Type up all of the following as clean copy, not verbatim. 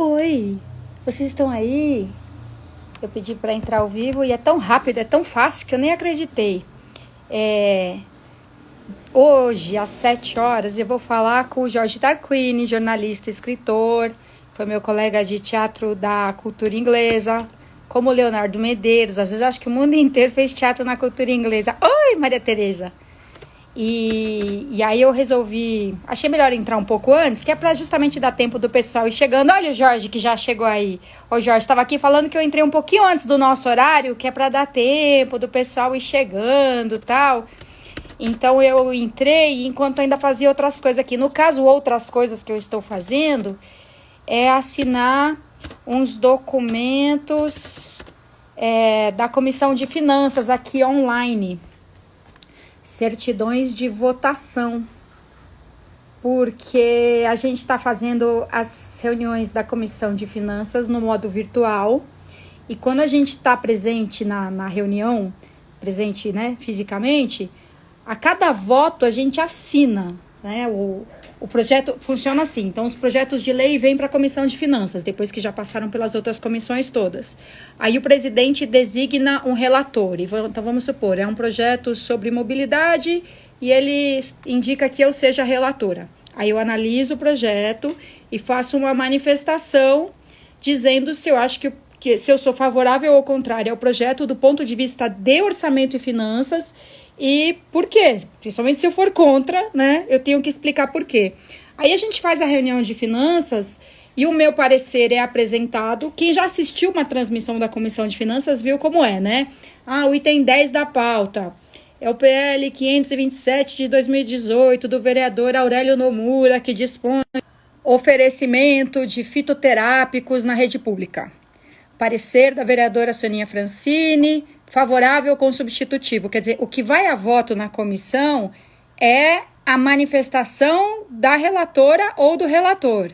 Oi, vocês estão aí? Eu pedi para entrar ao vivo e é tão rápido, é tão fácil que eu nem acreditei. Hoje, às 7 horas, eu vou falar com o Jorge Tarquini, jornalista, escritor, foi meu colega de teatro da cultura inglesa, como o Leonardo Medeiros. Às vezes eu acho que o mundo inteiro fez teatro na cultura inglesa. Oi, Maria Tereza! E aí eu resolvi, achei melhor entrar um pouco antes, que é para justamente dar tempo do pessoal ir chegando. Olha o Jorge que já chegou aí. Ô Jorge, estava aqui falando que eu entrei um pouquinho antes do nosso horário, que é para dar tempo do pessoal ir chegando e tal. Então eu entrei enquanto ainda fazia outras coisas aqui. No caso, outras coisas que eu estou fazendo é assinar uns documentos da Comissão de Finanças aqui online. Certidões de votação, porque a gente está fazendo as reuniões da Comissão de Finanças no modo virtual, e quando a gente está presente na reunião, presente, né, fisicamente, a cada voto a gente assina, né, o projeto funciona assim. Então, os projetos de lei vêm para a Comissão de Finanças, depois que já passaram pelas outras comissões todas. Aí o presidente designa um relator. Então, vamos supor, é um projeto sobre mobilidade e ele indica que eu seja relatora. Aí eu analiso o projeto e faço uma manifestação dizendo se eu acho que se eu sou favorável ou contrário ao projeto do ponto de vista de orçamento e finanças. E por quê? Principalmente se eu for contra, né? Eu tenho que explicar por quê. Aí a gente faz a reunião de finanças e o meu parecer é apresentado. Quem já assistiu uma transmissão da Comissão de Finanças viu como é, né? O item 10 da pauta é o PL 527 de 2018 do vereador Aurélio Nomura, que dispõe oferecimento de fitoterápicos na rede pública. Parecer da vereadora Soninha Francini, favorável com substitutivo. Quer dizer, o que vai a voto na comissão é a manifestação da relatora ou do relator.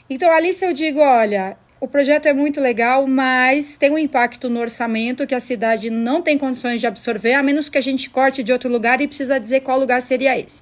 Então, ali se eu digo, olha, o projeto é muito legal, mas tem um impacto no orçamento que a cidade não tem condições de absorver, a menos que a gente corte de outro lugar e precisa dizer qual lugar seria esse.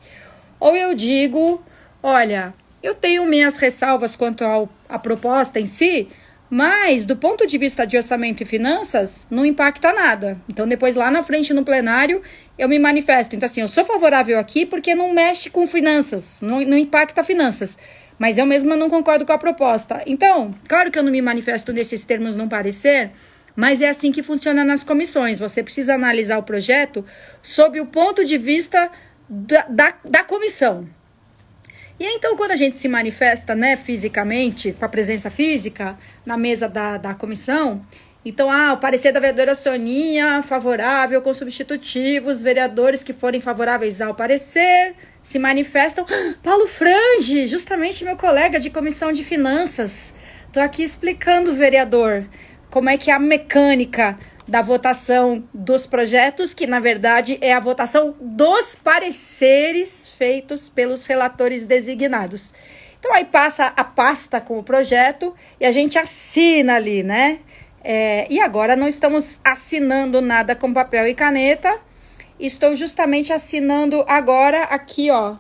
Ou eu digo, olha, eu tenho minhas ressalvas quanto à proposta em si, mas, do ponto de vista de orçamento e finanças, não impacta nada. Então, depois, lá na frente, no plenário, eu me manifesto. Então, assim, eu sou favorável aqui porque não mexe com finanças, não impacta finanças. Mas eu mesma não concordo com a proposta. Então, claro que eu não me manifesto nesses termos num parecer, mas é assim que funciona nas comissões. Você precisa analisar o projeto sob o ponto de vista da comissão. E aí, então, quando a gente se manifesta, né, fisicamente, com a presença física, na mesa da comissão, então, o parecer da vereadora Soninha, favorável com substitutivos, vereadores que forem favoráveis ao parecer, se manifestam. Paulo Frange, justamente meu colega de comissão de finanças. Estou aqui explicando, vereador, como é que é a mecânica da votação dos projetos, que na verdade é a votação dos pareceres feitos pelos relatores designados. Então aí passa a pasta com o projeto e a gente assina ali, né? E agora não estamos assinando nada com papel e caneta, estou justamente assinando agora aqui, ó,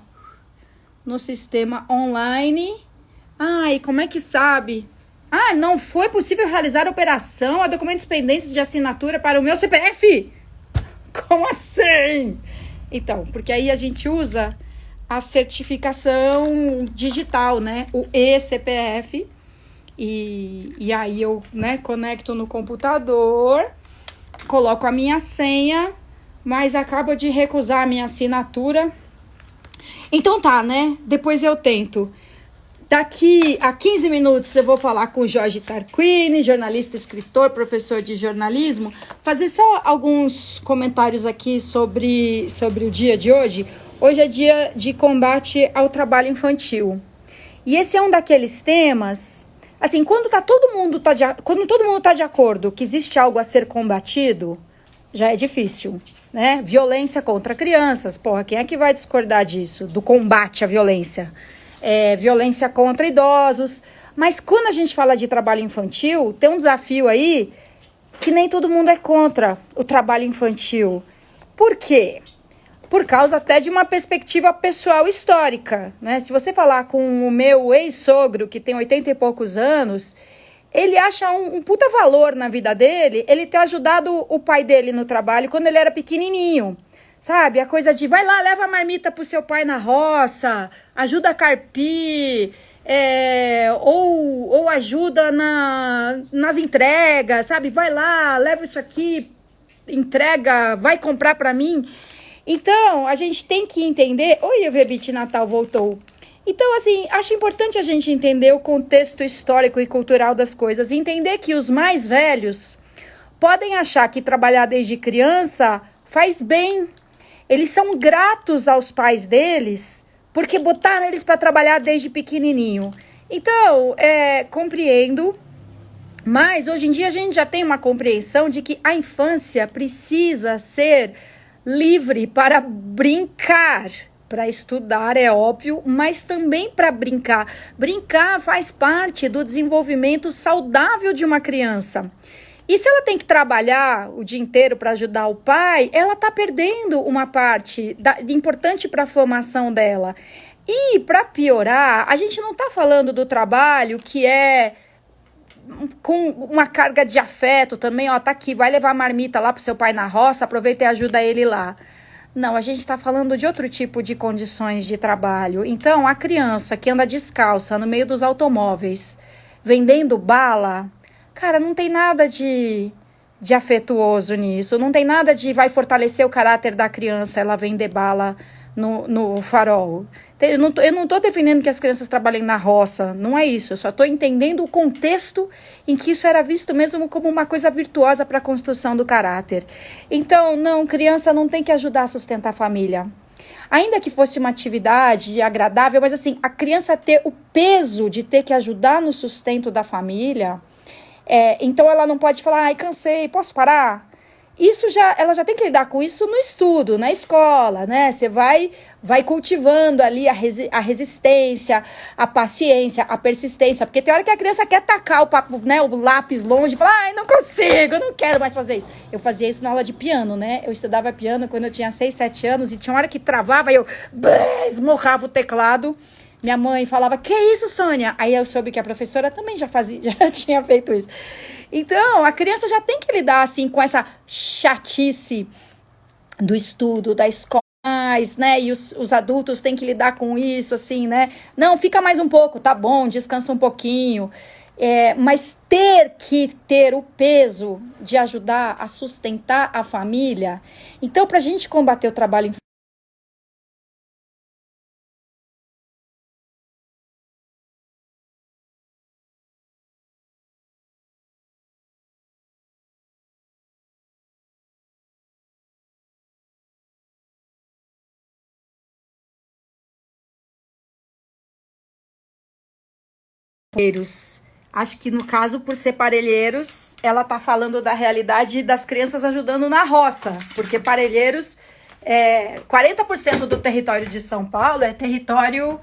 no sistema online. E como é que sabe? Não foi possível realizar a operação a documentos pendentes de assinatura para o meu CPF? Como assim? Então, porque aí a gente usa a certificação digital, né? O e-CPF. E aí eu, né, conecto no computador, coloco a minha senha, mas acabo de recusar a minha assinatura. Então tá, né? Depois eu tento. Daqui a 15 minutos eu vou falar com o Jorge Tarquini, jornalista, escritor, professor de jornalismo, fazer só alguns comentários aqui sobre o dia de hoje. Hoje é dia de combate ao trabalho infantil. E esse é um daqueles temas, assim, quando todo mundo tá de acordo que existe algo a ser combatido, já é difícil, né? Violência contra crianças, quem é que vai discordar disso, do combate à violência? Violência contra idosos, mas quando a gente fala de trabalho infantil, tem um desafio aí que nem todo mundo é contra o trabalho infantil. Por quê? por causa até de uma perspectiva pessoal histórica, né? Se você falar com o meu ex-sogro, que tem 80 e poucos anos, ele acha um puta valor na vida dele, ele ter ajudado o pai dele no trabalho quando ele era pequenininho, sabe? A coisa de, vai lá, leva a marmita pro seu pai na roça, ajuda a carpir, ou ajuda nas entregas, sabe? Vai lá, leva isso aqui, entrega, vai comprar pra mim. Então, a gente tem que entender... Oi, o Vebite Natal voltou. Então, assim, acho importante a gente entender o contexto histórico e cultural das coisas. E entender que os mais velhos podem achar que trabalhar desde criança faz bem. Eles são gratos aos pais deles porque botaram eles para trabalhar desde pequenininho. Então, compreendo. Mas, hoje em dia, a gente já tem uma compreensão de que a infância precisa ser livre para brincar. Para estudar, é óbvio, mas também para brincar. Brincar faz parte do desenvolvimento saudável de uma criança. E se ela tem que trabalhar o dia inteiro para ajudar o pai, ela está perdendo uma parte importante para a formação dela. E, para piorar, a gente não está falando do trabalho que é com uma carga de afeto também, ó, tá aqui, vai levar a marmita lá pro seu pai na roça, aproveita e ajuda ele lá. Não, a gente está falando de outro tipo de condições de trabalho. Então, a criança que anda descalça no meio dos automóveis, vendendo bala, cara, não tem nada de afetuoso nisso. Não tem nada de vai fortalecer o caráter da criança ela vender bala no farol. Eu não estou defendendo que as crianças trabalhem na roça, não é isso. Eu só estou entendendo o contexto em que isso era visto mesmo como uma coisa virtuosa para a construção do caráter. Então, não, criança não tem que ajudar a sustentar a família. Ainda que fosse uma atividade agradável, mas assim, a criança ter o peso de ter que ajudar no sustento da família, então ela não pode falar, ai, cansei, posso parar? Ela já tem que lidar com isso no estudo, na escola, né? Você vai cultivando ali a resistência, a paciência, a persistência, porque tem hora que a criança quer tacar o lápis longe e fala, ai, não consigo, não quero mais fazer isso. Eu fazia isso na aula de piano, né? Eu estudava piano quando eu tinha 6, 7 anos e tinha uma hora que travava e eu esmurrava o teclado. Minha mãe falava, que isso, Sônia? Aí eu soube que a professora também já tinha feito isso. Então, a criança já tem que lidar, assim, com essa chatice do estudo, da escola, né? E os adultos têm que lidar com isso, assim, né? Não, fica mais um pouco, tá bom, descansa um pouquinho. Mas ter o peso de ajudar a sustentar a família. Então, pra gente combater o trabalho infantil, acho que no caso, por ser Parelheiros, ela tá falando da realidade das crianças ajudando na roça, porque Parelheiros, 40% do território de São Paulo é território,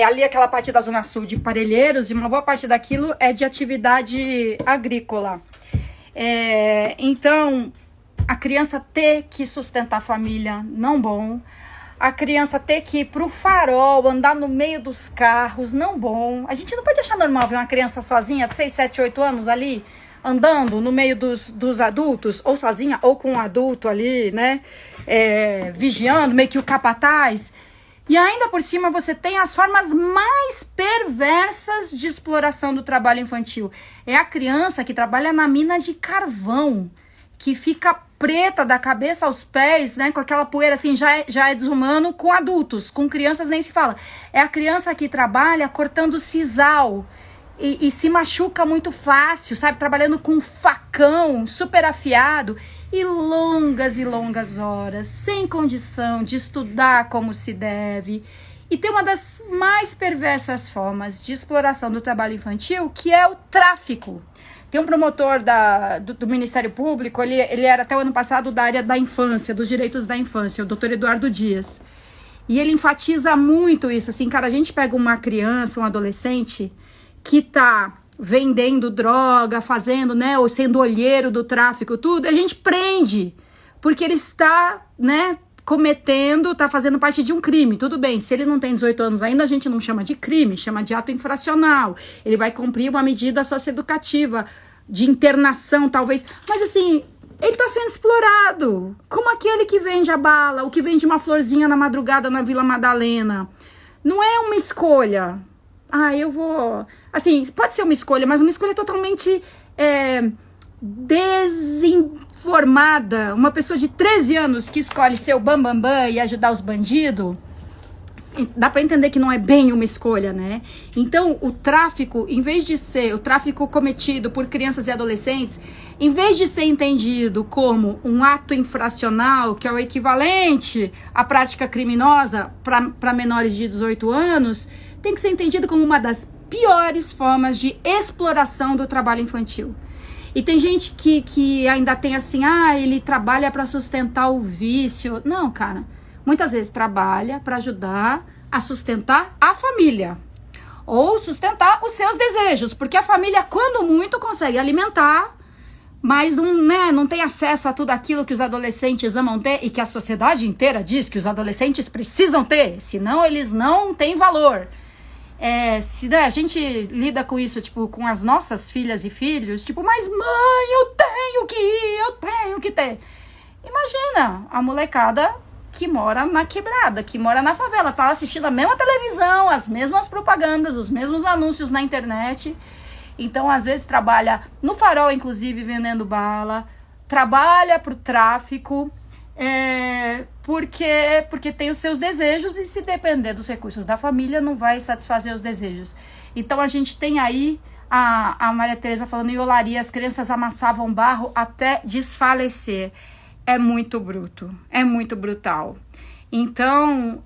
ali aquela parte da zona sul de Parelheiros, e uma boa parte daquilo é de atividade agrícola. Então, a criança ter que sustentar a família, não bom. A criança ter que ir pro farol, andar no meio dos carros, não bom. A gente não pode achar normal ver uma criança sozinha, de 6, 7, 8 anos ali, andando no meio dos adultos, ou sozinha, ou com um adulto ali, né? Vigiando, meio que o capataz. E ainda por cima você tem as formas mais perversas de exploração do trabalho infantil. É a criança que trabalha na mina de carvão, que fica preta da cabeça aos pés, né, com aquela poeira assim, já é desumano com adultos, com crianças nem se fala. É a criança que trabalha cortando sisal e se machuca muito fácil, sabe, trabalhando com facão super afiado e longas horas, sem condição de estudar como se deve. E tem uma das mais perversas formas de exploração do trabalho infantil, que é o tráfico. Tem um promotor do Ministério Público, ele era até o ano passado da área da infância, dos direitos da infância, o doutor Eduardo Dias. E ele enfatiza muito isso, assim, cara, a gente pega uma criança, um adolescente, que tá vendendo droga, fazendo, né, ou sendo olheiro do tráfico, tudo, a gente prende, porque ele está, né, cometendo, tá fazendo parte de um crime. Tudo bem, se ele não tem 18 anos ainda, a gente não chama de crime, chama de ato infracional. Ele vai cumprir uma medida socioeducativa de internação, talvez. Mas assim, ele tá sendo explorado. Como aquele que vende a bala, o que vende uma florzinha na madrugada na Vila Madalena. Não é uma escolha. Eu vou... Assim, pode ser uma escolha, mas uma escolha totalmente desinformada. Uma pessoa de 13 anos que escolhe ser o bambambam e ajudar os bandidos. Dá pra entender que não é bem uma escolha, né? Então, o tráfico, em vez de ser o tráfico cometido por crianças e adolescentes, em vez de ser entendido como um ato infracional, que é o equivalente à prática criminosa para menores de 18 anos, tem que ser entendido como uma das piores formas de exploração do trabalho infantil. E tem gente que ainda tem assim, ele trabalha para sustentar o vício. Não, cara. Muitas vezes trabalha para ajudar a sustentar a família. Ou sustentar os seus desejos. Porque a família, quando muito, consegue alimentar, mas não tem acesso a tudo aquilo que os adolescentes amam ter e que a sociedade inteira diz que os adolescentes precisam ter. Senão eles não têm valor. Se a gente lida com isso, tipo, com as nossas filhas e filhos, tipo, mas mãe, eu tenho que ir, eu tenho que ter. Imagina a molecada que mora na quebrada, que mora na favela, tá assistindo a mesma televisão, as mesmas propagandas, os mesmos anúncios na internet. Então, às vezes, trabalha no farol, inclusive, vendendo bala, trabalha pro tráfico, porque tem os seus desejos e se depender dos recursos da família, não vai satisfazer os desejos. Então, a gente tem aí a Maria Tereza falando em olaria, as crianças amassavam barro até desfalecer. É muito bruto, é muito brutal. Então,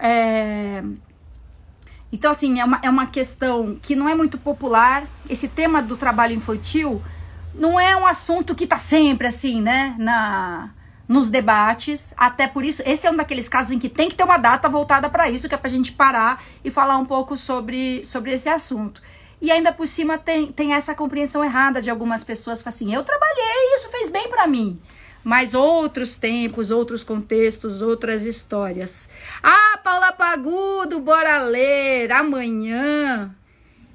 assim, é uma questão que não é muito popular. Esse tema do trabalho infantil não é um assunto que tá sempre assim, né, nos debates. Até por isso, esse é um daqueles casos em que tem que ter uma data voltada para isso, que é pra gente parar e falar um pouco sobre esse assunto. E ainda por cima tem essa compreensão errada de algumas pessoas, assim, eu trabalhei, isso fez bem para mim. Mas outros tempos, outros contextos, outras histórias. Paula Pagudo, bora ler. Amanhã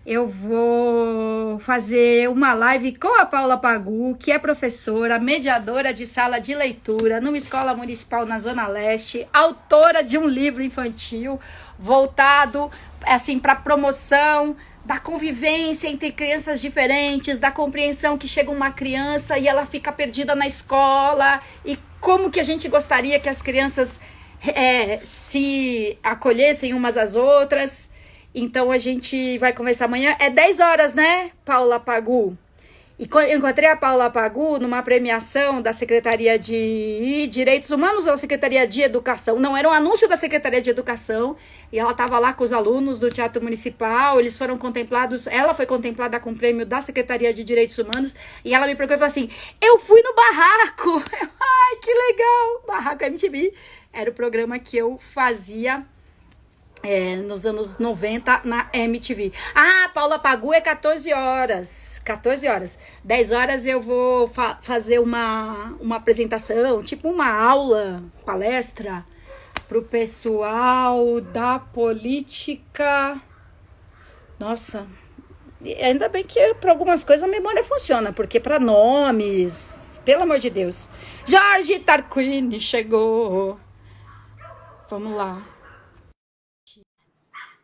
eu vou fazer uma live com a Paula Pagu, que é professora, mediadora de sala de leitura numa escola municipal na Zona Leste, autora de um livro infantil voltado assim, para promoção da convivência entre crianças diferentes, da compreensão que chega uma criança e ela fica perdida na escola, e como que a gente gostaria que as crianças se acolhessem umas às outras. Então a gente vai conversar amanhã, 10 horas, né, Paula Pagu? E eu encontrei a Paula Pagu numa premiação da Secretaria de Direitos Humanos ou da Secretaria de Educação. Não, era um anúncio da Secretaria de Educação. E ela estava lá com os alunos do Teatro Municipal. Eles foram contemplados. Ela foi contemplada com o prêmio da Secretaria de Direitos Humanos. E ela me procurou e falou assim: eu fui no Barraco. Ai, que legal! Barraco MTV. Era o programa que eu fazia nos anos 90 na MTV. Paula Pagu é 14 horas. 14 horas. 10 horas eu vou fazer uma apresentação, tipo uma aula, palestra, pro pessoal da política. Nossa, ainda bem que para algumas coisas a memória funciona, porque para nomes, pelo amor de Deus. Jorge Tarquini chegou. Vamos lá.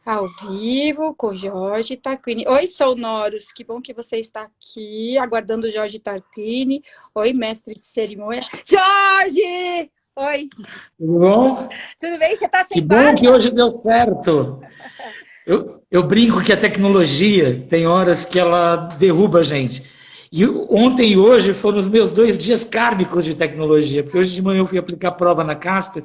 Ao vivo com Jorge Tarquini. Oi, Sonoros, que bom que você está aqui, aguardando o Jorge Tarquini. Oi, mestre de cerimônia. Jorge! Oi. Tudo bom? Tudo bem? Você está sem Que bom que hoje deu certo. Eu brinco que a tecnologia tem horas que ela derruba a gente. E ontem e hoje foram os meus 2 dias kármicos de tecnologia, porque hoje de manhã eu fui aplicar prova na Casper.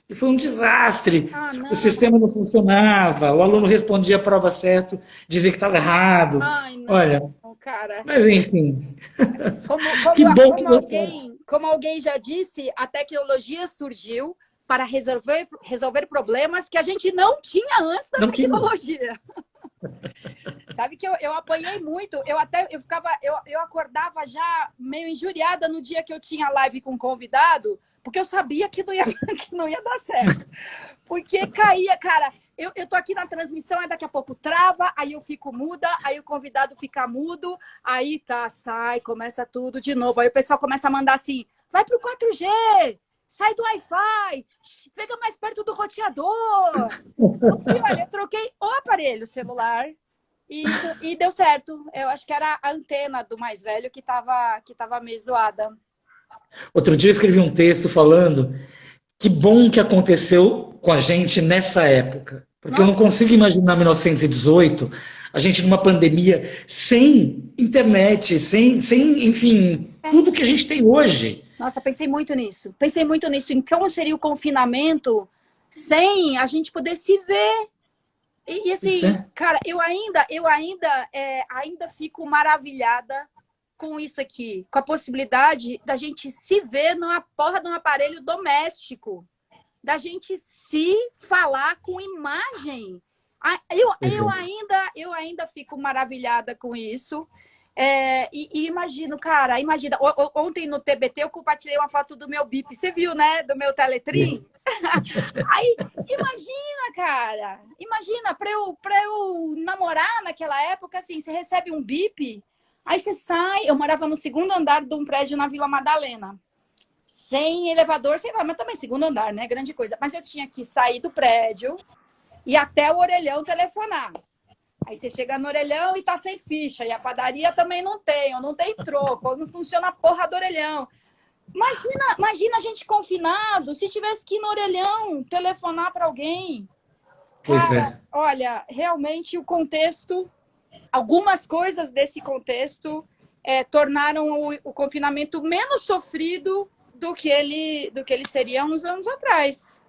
E foi um desastre. O sistema não funcionava, o aluno respondia a prova certa, dizia que estava errado. Ai, não, olha, cara. Mas enfim. Que bom que deu certo. Como alguém já disse, a tecnologia surgiu para resolver problemas que a gente não tinha antes da tecnologia. Sabe que eu apanhei muito. Eu acordava já meio injuriada no dia que eu tinha live com convidado, porque eu sabia que não ia, que não ia dar certo. Porque caía, cara. Eu tô aqui na transmissão, aí daqui a pouco trava, aí eu fico muda, aí o convidado fica mudo, aí tá, sai, começa tudo de novo. Aí o pessoal começa a mandar assim, vai pro 4G, sai do Wi-Fi, fica mais perto do roteador. E olha, eu troquei o aparelho celular e deu certo. Eu acho que era a antena do mais velho que tava meio zoada. Outro dia eu escrevi um texto falando que bom que aconteceu com a gente nessa época. Porque eu não Nossa, consigo imaginar 1918, a gente numa pandemia, sem internet, sem, enfim, é. tudo que a gente tem hoje. Nossa, pensei muito nisso. Pensei muito nisso, em como seria o confinamento sem a gente poder se ver. E Isso assim, é, cara, eu ainda fico maravilhada com isso aqui, com a possibilidade da gente se ver numa porra de um aparelho doméstico, da gente se falar com imagem. pois é. Eu ainda fico maravilhada com isso. E imagino, cara, imagina, ontem no TBT eu compartilhei uma foto do meu BIP, você viu, né? Do meu Teletrim. Aí, imagina, cara, imagina, pra eu namorar naquela época, assim, você recebe um BIP, aí você sai, eu morava no segundo andar de um prédio na Vila Madalena, sem elevador, sei lá, mas também segundo andar, né? Grande coisa. Mas eu tinha que sair do prédio e até o orelhão telefonar. Aí você chega no orelhão e tá sem ficha. E a padaria também não tem, ou não tem troco, ou não funciona a porra do orelhão. Imagina a gente confinado, se tivesse que ir no orelhão telefonar para alguém. Pois Cara, é. olha, realmente o contexto, algumas coisas desse contexto tornaram o confinamento menos sofrido do que ele seria uns anos atrás.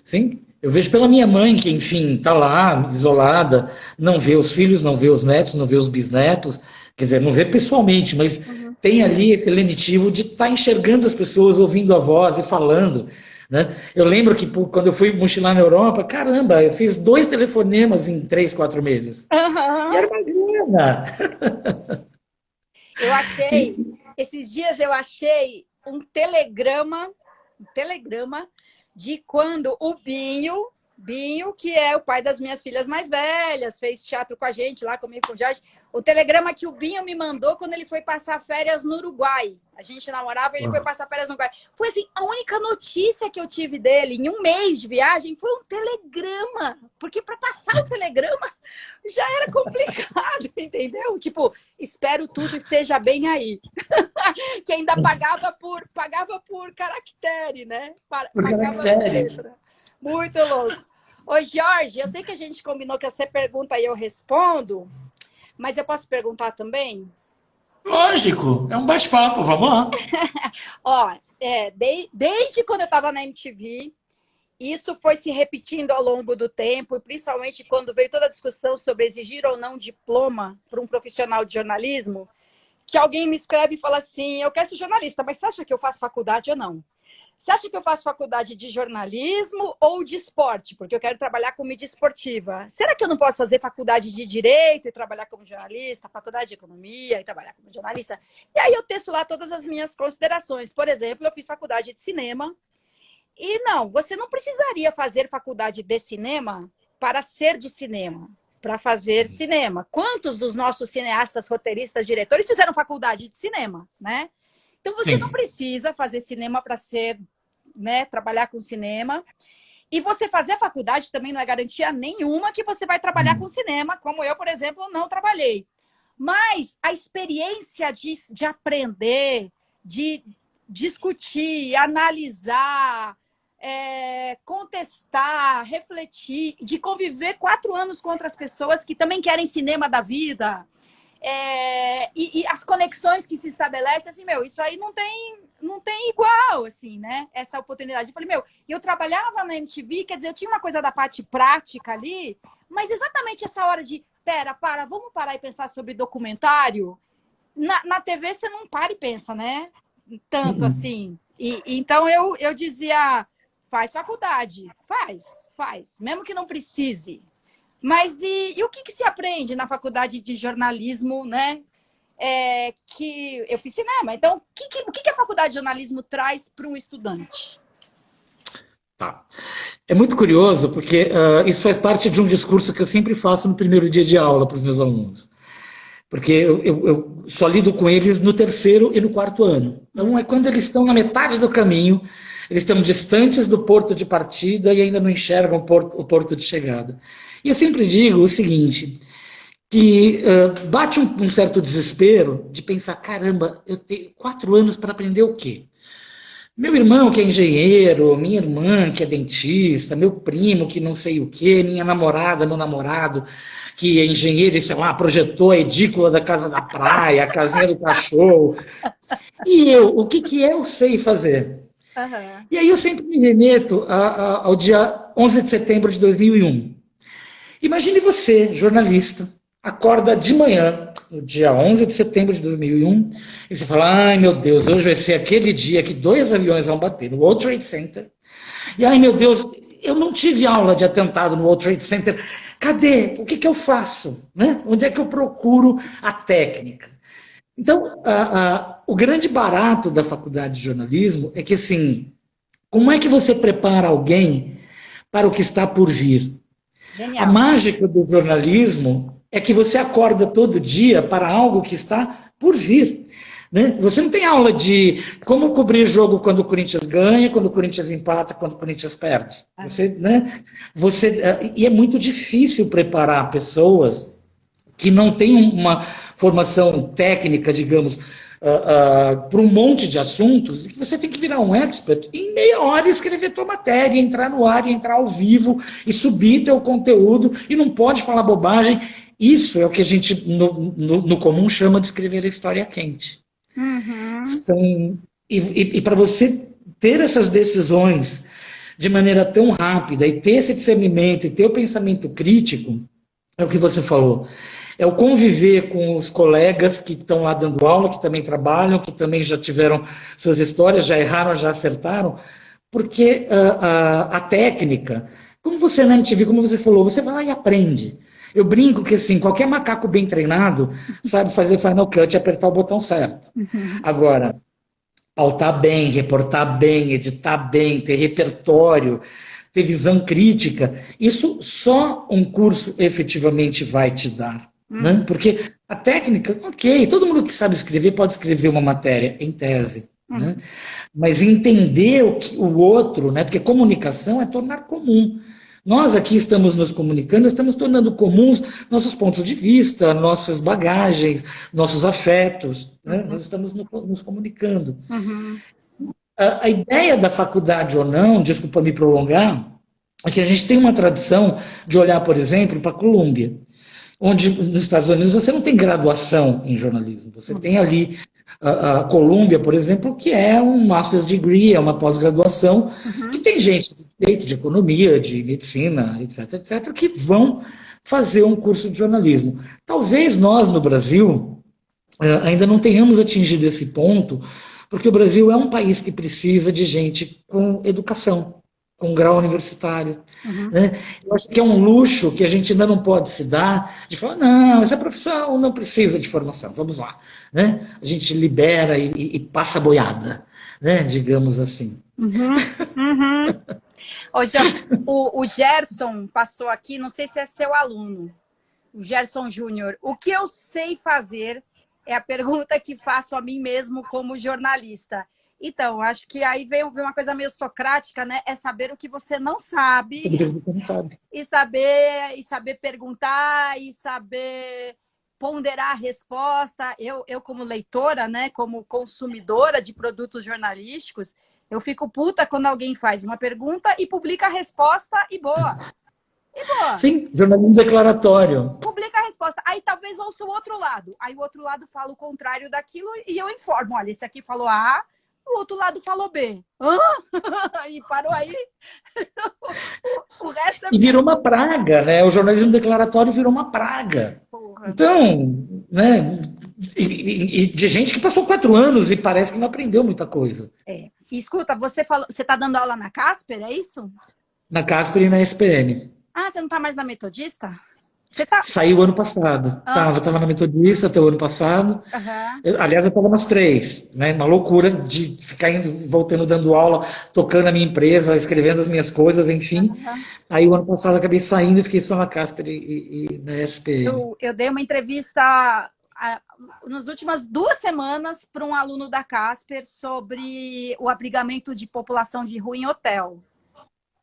Sim, eu vejo pela minha mãe, que, enfim, está lá, isolada, não vê os filhos, não vê os netos, não vê os bisnetos, quer dizer, não vê pessoalmente, mas Uhum. tem ali esse lenitivo de estar enxergando as pessoas, ouvindo a voz e falando. Né? Eu lembro que quando eu fui mochilar na Europa, caramba, eu fiz 2 telefonemas em 3, 4 meses. E Uhum. era uma grana. Eu achei, E, esses dias eu achei um telegrama de quando o Binho, que é o pai das minhas filhas mais velhas, fez teatro com a gente lá, comigo com o Jorge, o telegrama que o Binho me mandou quando ele foi passar férias no Uruguai. A gente namorava e ele foi passar férias no Uruguai. Foi assim, a única notícia que eu tive dele em um mês de viagem foi um telegrama. Porque para passar o telegrama já era complicado, entendeu? Tipo, espero tudo esteja bem aí. Que ainda pagava por caractere, né? por Pagava por caracteres. letra. Muito louco. Ô, Jorge, eu sei que a gente combinou que você pergunta e eu respondo, mas eu posso perguntar também? Lógico, é um bate-papo, vamos lá. Ó, desde quando eu estava na MTV, isso foi se repetindo ao longo do tempo, e principalmente quando veio toda a discussão sobre exigir ou não diploma para um profissional de jornalismo, que alguém me escreve e fala assim, eu quero ser jornalista, mas você acha que eu faço faculdade ou não? Você acha que eu faço faculdade de jornalismo ou de esporte? Porque eu quero trabalhar com mídia esportiva. Será que eu não posso fazer faculdade de direito e trabalhar como jornalista, faculdade de economia e trabalhar como jornalista? E aí eu teço lá todas as minhas considerações. Por exemplo, eu fiz faculdade de cinema. E não, você não precisaria fazer faculdade de cinema para ser de cinema, para fazer cinema. Quantos dos nossos cineastas, roteiristas, diretores fizeram faculdade de cinema, né? Então você não Sim, precisa fazer cinema para ser, né, trabalhar com cinema. E você fazer faculdade também não é garantia nenhuma que você vai trabalhar com cinema, como eu, por exemplo, não trabalhei. Mas a experiência de aprender, de discutir, analisar, contestar, refletir, de conviver 4 anos com outras pessoas que também querem cinema da vida, e as conexões que se estabelecem, assim, meu, isso aí não tem igual, assim, né? Essa oportunidade. Eu falei, meu, eu trabalhava na MTV, quer dizer, eu tinha uma coisa da parte prática ali, mas exatamente essa hora de, vamos parar e pensar sobre documentário. Na TV você não para e pensa, né? Tanto assim. Então eu dizia, faz faculdade, faz, mesmo que não precise. Mas e o que se aprende na faculdade de jornalismo, né? Que eu fiz cinema. Então, o que a faculdade de jornalismo traz para um estudante? Tá. É muito curioso, porque isso faz parte de um discurso que eu sempre faço no primeiro dia de aula para os meus alunos. Porque eu só lido com eles no terceiro e no quarto ano. Então, é quando eles estão na metade do caminho, eles estão distantes do porto de partida e ainda não enxergam o porto de chegada. E eu sempre digo o seguinte, que bate um certo desespero de pensar, caramba, eu tenho 4 anos para aprender o quê? Meu irmão que é engenheiro, minha irmã que é dentista, meu primo que não sei o quê, minha namorada, meu namorado que é engenheiro e, sei lá, projetou a edícula da casa da praia, a casinha do cachorro. E eu, o que eu sei fazer? Uhum. E aí eu sempre me remeto ao dia 11 de setembro de 2001. Imagine você, jornalista, acorda de manhã, no dia 11 de setembro de 2001, e você fala, ai meu Deus, hoje vai ser aquele dia que 2 aviões vão bater no World Trade Center. E ai meu Deus, eu não tive aula de atentado no World Trade Center. Cadê? O que eu faço? Né? Onde é que eu procuro a técnica? Então, o grande barato da faculdade de jornalismo é que, assim, como é que você prepara alguém para o que está por vir? A Genial. mágica do jornalismo é que você acorda todo dia para algo que está por vir. Né? Você não tem aula de como cobrir jogo quando o Corinthians ganha, quando o Corinthians empata, quando o Corinthians perde. Você, né? E é muito difícil preparar pessoas que não têm uma formação técnica, digamos, para um monte de assuntos, e que você tem que virar um expert e em meia hora escrever tua matéria, entrar no ar, entrar ao vivo e subir teu conteúdo e não pode falar bobagem. Isso é o que a gente, no comum, chama de escrever a história quente. Uhum. E para você ter essas decisões de maneira tão rápida e ter esse discernimento e ter o pensamento crítico, é o que você falou. É o conviver com os colegas que estão lá dando aula, que também trabalham, que também já tiveram suas histórias, já erraram, já acertaram, porque a técnica, como você na MTV, como você falou, você vai lá e aprende. Eu brinco que assim, qualquer macaco bem treinado sabe fazer Final Cut e apertar o botão certo. Uhum. Agora, pautar bem, reportar bem, editar bem, ter repertório, ter visão crítica, isso só um curso efetivamente vai te dar. Né? Porque a técnica, ok, todo mundo que sabe escrever pode escrever uma matéria, em tese. Né? Mas entender o outro, né? Porque comunicação é tornar comum. Nós aqui estamos nos comunicando, estamos tornando comuns nossos pontos de vista, nossas bagagens, nossos afetos. Né? Nós estamos nos comunicando. Uhum. A ideia da faculdade ou não, desculpa me prolongar, é que a gente tem uma tradição de olhar, por exemplo, para a Colômbia, onde nos Estados Unidos você não tem graduação em jornalismo, você tem ali a Colômbia, por exemplo, que é um master's degree, é uma pós-graduação, que tem gente de direito, de economia, de medicina, etc, etc, que vão fazer um curso de jornalismo. Talvez nós, no Brasil, ainda não tenhamos atingido esse ponto, porque o Brasil é um país que precisa de gente com educação, com grau universitário. Né? Eu acho que é um luxo que a gente ainda não pode se dar, de falar, não, essa profissão não precisa de formação, vamos lá. Né? A gente libera e passa boiada, né? Digamos assim. Hoje, o Gerson passou aqui, não sei se é seu aluno, o Gerson Júnior. O que eu sei fazer é a pergunta que faço a mim mesmo como jornalista. Então, acho que aí vem uma coisa meio socrática, né? É saber o que você não sabe, e saber perguntar, e saber ponderar a resposta. Eu como leitora, né? Como consumidora de produtos jornalísticos, eu fico puta quando alguém faz uma pergunta e publica a resposta e boa. E boa. Sim, jornalismo declaratório. Publica a resposta. Aí talvez ouça o outro lado. Aí o outro lado fala o contrário daquilo e eu informo. Olha, esse aqui falou A, o outro lado falou B. E parou aí. O resto é... E virou uma praga, né? O jornalismo declaratório virou uma praga. Porra. Então, né? E de gente que passou 4 anos e parece que não aprendeu muita coisa. E escuta, você está dando aula na Casper, é isso? Na Casper e na SPM. Ah, você não tá mais na Metodista? Você tá... Saiu ano passado. Ah, Tava na Metodista até o ano passado. aham. Aliás, eu estava nas três, né? Uma loucura de ficar indo, voltando, dando aula, tocando a minha empresa, escrevendo as minhas coisas, enfim. Aí o ano passado eu acabei saindo e fiquei só na Casper e na SPM. Eu dei uma entrevista nas últimas 2 semanas para um aluno da Casper sobre o abrigamento de população de rua em hotel.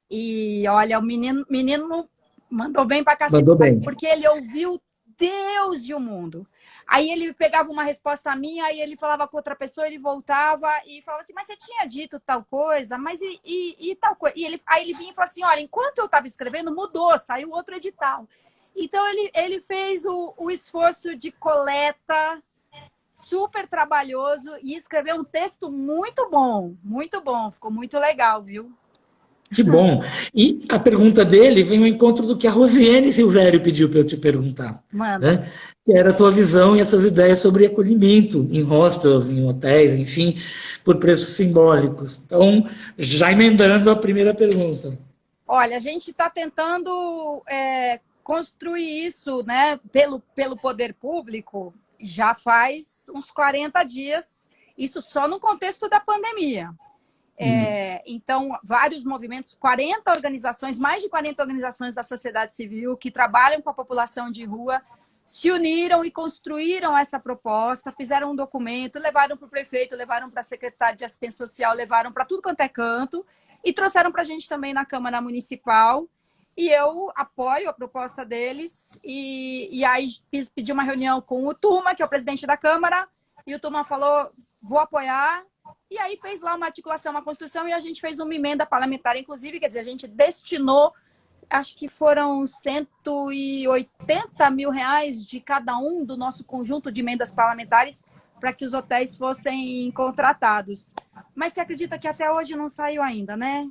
E olha, o menino mandou bem pra cacete, Mandou bem. porque ele ouviu Deus e o mundo. Aí ele pegava uma resposta minha, aí ele falava com outra pessoa, ele voltava e falava assim, mas você tinha dito tal coisa, mas e tal coisa? Aí ele vinha e falava assim, olha, enquanto eu estava escrevendo, mudou, saiu outro edital. Então ele fez o esforço de coleta super trabalhoso e escreveu um texto muito bom, ficou muito legal, viu? Que bom. E a pergunta dele vem ao encontro do que a Rosiane Silvério pediu para eu te perguntar, Manda. né? Que era a tua visão e essas ideias sobre acolhimento em hostels, em hotéis, enfim, por preços simbólicos. Então, já emendando a primeira pergunta. Olha, a gente está tentando construir isso, né, pelo poder público já faz uns 40 dias, isso só no contexto da pandemia. Então, vários movimentos, 40 organizações, mais de 40 organizações da sociedade civil que trabalham com a população de rua, se uniram e construíram essa proposta, fizeram um documento, levaram para o prefeito, levaram para a secretária de assistência social, levaram para tudo quanto é canto e trouxeram para a gente também na Câmara Municipal. E eu apoio a proposta deles e aí pedi uma reunião com o Tuma, que é o presidente da Câmara, e o Tuma falou, vou apoiar. E aí fez lá uma articulação, uma construção, e a gente fez uma emenda parlamentar, inclusive, quer dizer, a gente destinou, acho que foram 180 mil reais de cada um do nosso conjunto de emendas parlamentares para que os hotéis fossem contratados. Mas você acredita que até hoje não saiu ainda, né?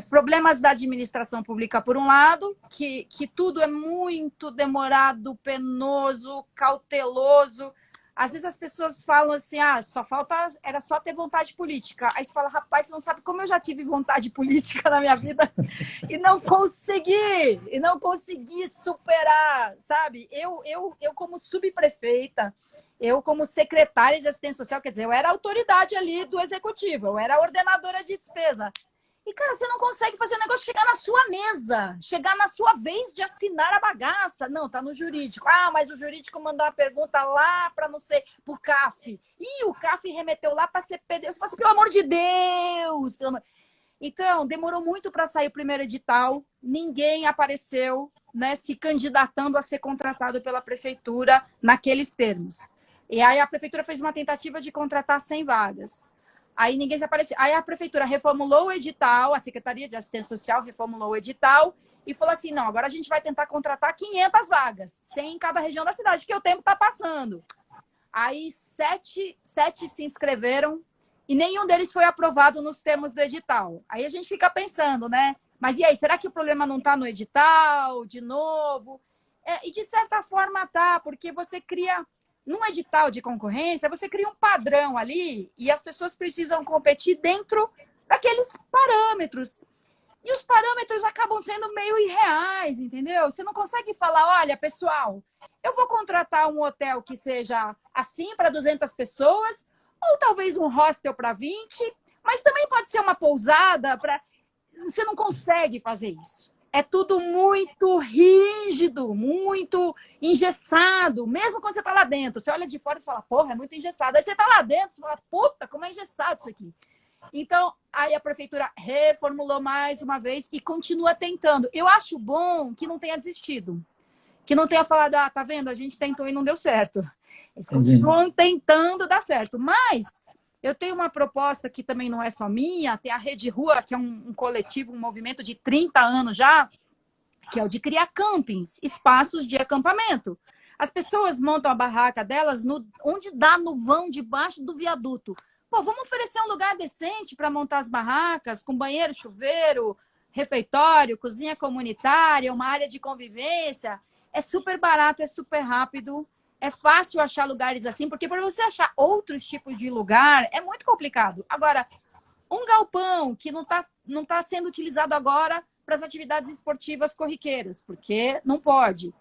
Problemas da administração pública, por um lado, que tudo é muito demorado, penoso, cauteloso. Às vezes as pessoas falam assim, era só ter vontade política. Aí você fala, rapaz, você não sabe como eu já tive vontade política na minha vida e não consegui superar, sabe? Eu como subprefeita, eu como secretária de assistência social, quer dizer, eu era autoridade ali do executivo, eu era ordenadora de despesa. E, cara, você não consegue fazer o negócio chegar na sua mesa, chegar na sua vez de assinar a bagaça. Não, tá no jurídico. Ah, mas o jurídico mandou uma pergunta lá para não sei, pro CAF. E o CAF remeteu lá para CPD. Você fala assim, pelo amor de Deus! Então, demorou muito para sair o primeiro edital. Ninguém apareceu, né, se candidatando a ser contratado pela prefeitura naqueles termos. E aí a prefeitura fez uma tentativa de contratar 100 vagas. Aí ninguém se apareceu. Aí a prefeitura reformulou o edital, a Secretaria de Assistência Social reformulou o edital e falou assim, não, agora a gente vai tentar contratar 500 vagas, 100 em cada região da cidade, porque o tempo está passando. Aí 7 se inscreveram e nenhum deles foi aprovado nos termos do edital. Aí a gente fica pensando, né? Mas e aí, será que o problema não está no edital, de novo? E de certa forma tá, porque você cria... Num edital de concorrência, você cria um padrão ali e as pessoas precisam competir dentro daqueles parâmetros. E os parâmetros acabam sendo meio irreais, entendeu? Você não consegue falar, olha, pessoal, eu vou contratar um hotel que seja assim para 200 pessoas, ou talvez um hostel para 20, mas também pode ser uma pousada para... Você não consegue fazer isso. É tudo muito rígido, muito engessado. Mesmo quando você está lá dentro. Você olha de fora e fala, porra, é muito engessado. Aí você está lá dentro e fala, puta, como é engessado isso aqui. Então, aí a prefeitura reformulou mais uma vez e continua tentando. Eu acho bom que não tenha desistido. Que não tenha falado, tá vendo? A gente tentou e não deu certo. Eles continuam tentando dar certo. Mas... eu tenho uma proposta que também não é só minha, tem a Rede Rua, que é um coletivo, um movimento de 30 anos já, que é o de criar campings, espaços de acampamento. As pessoas montam a barraca delas onde dá no vão debaixo do viaduto. Pô, vamos oferecer um lugar decente para montar as barracas, com banheiro, chuveiro, refeitório, cozinha comunitária, uma área de convivência. É super barato, é super rápido. É fácil achar lugares assim, porque para você achar outros tipos de lugar é muito complicado. Agora, um galpão que não tá sendo utilizado agora, para as atividades esportivas corriqueiras, porque não pode.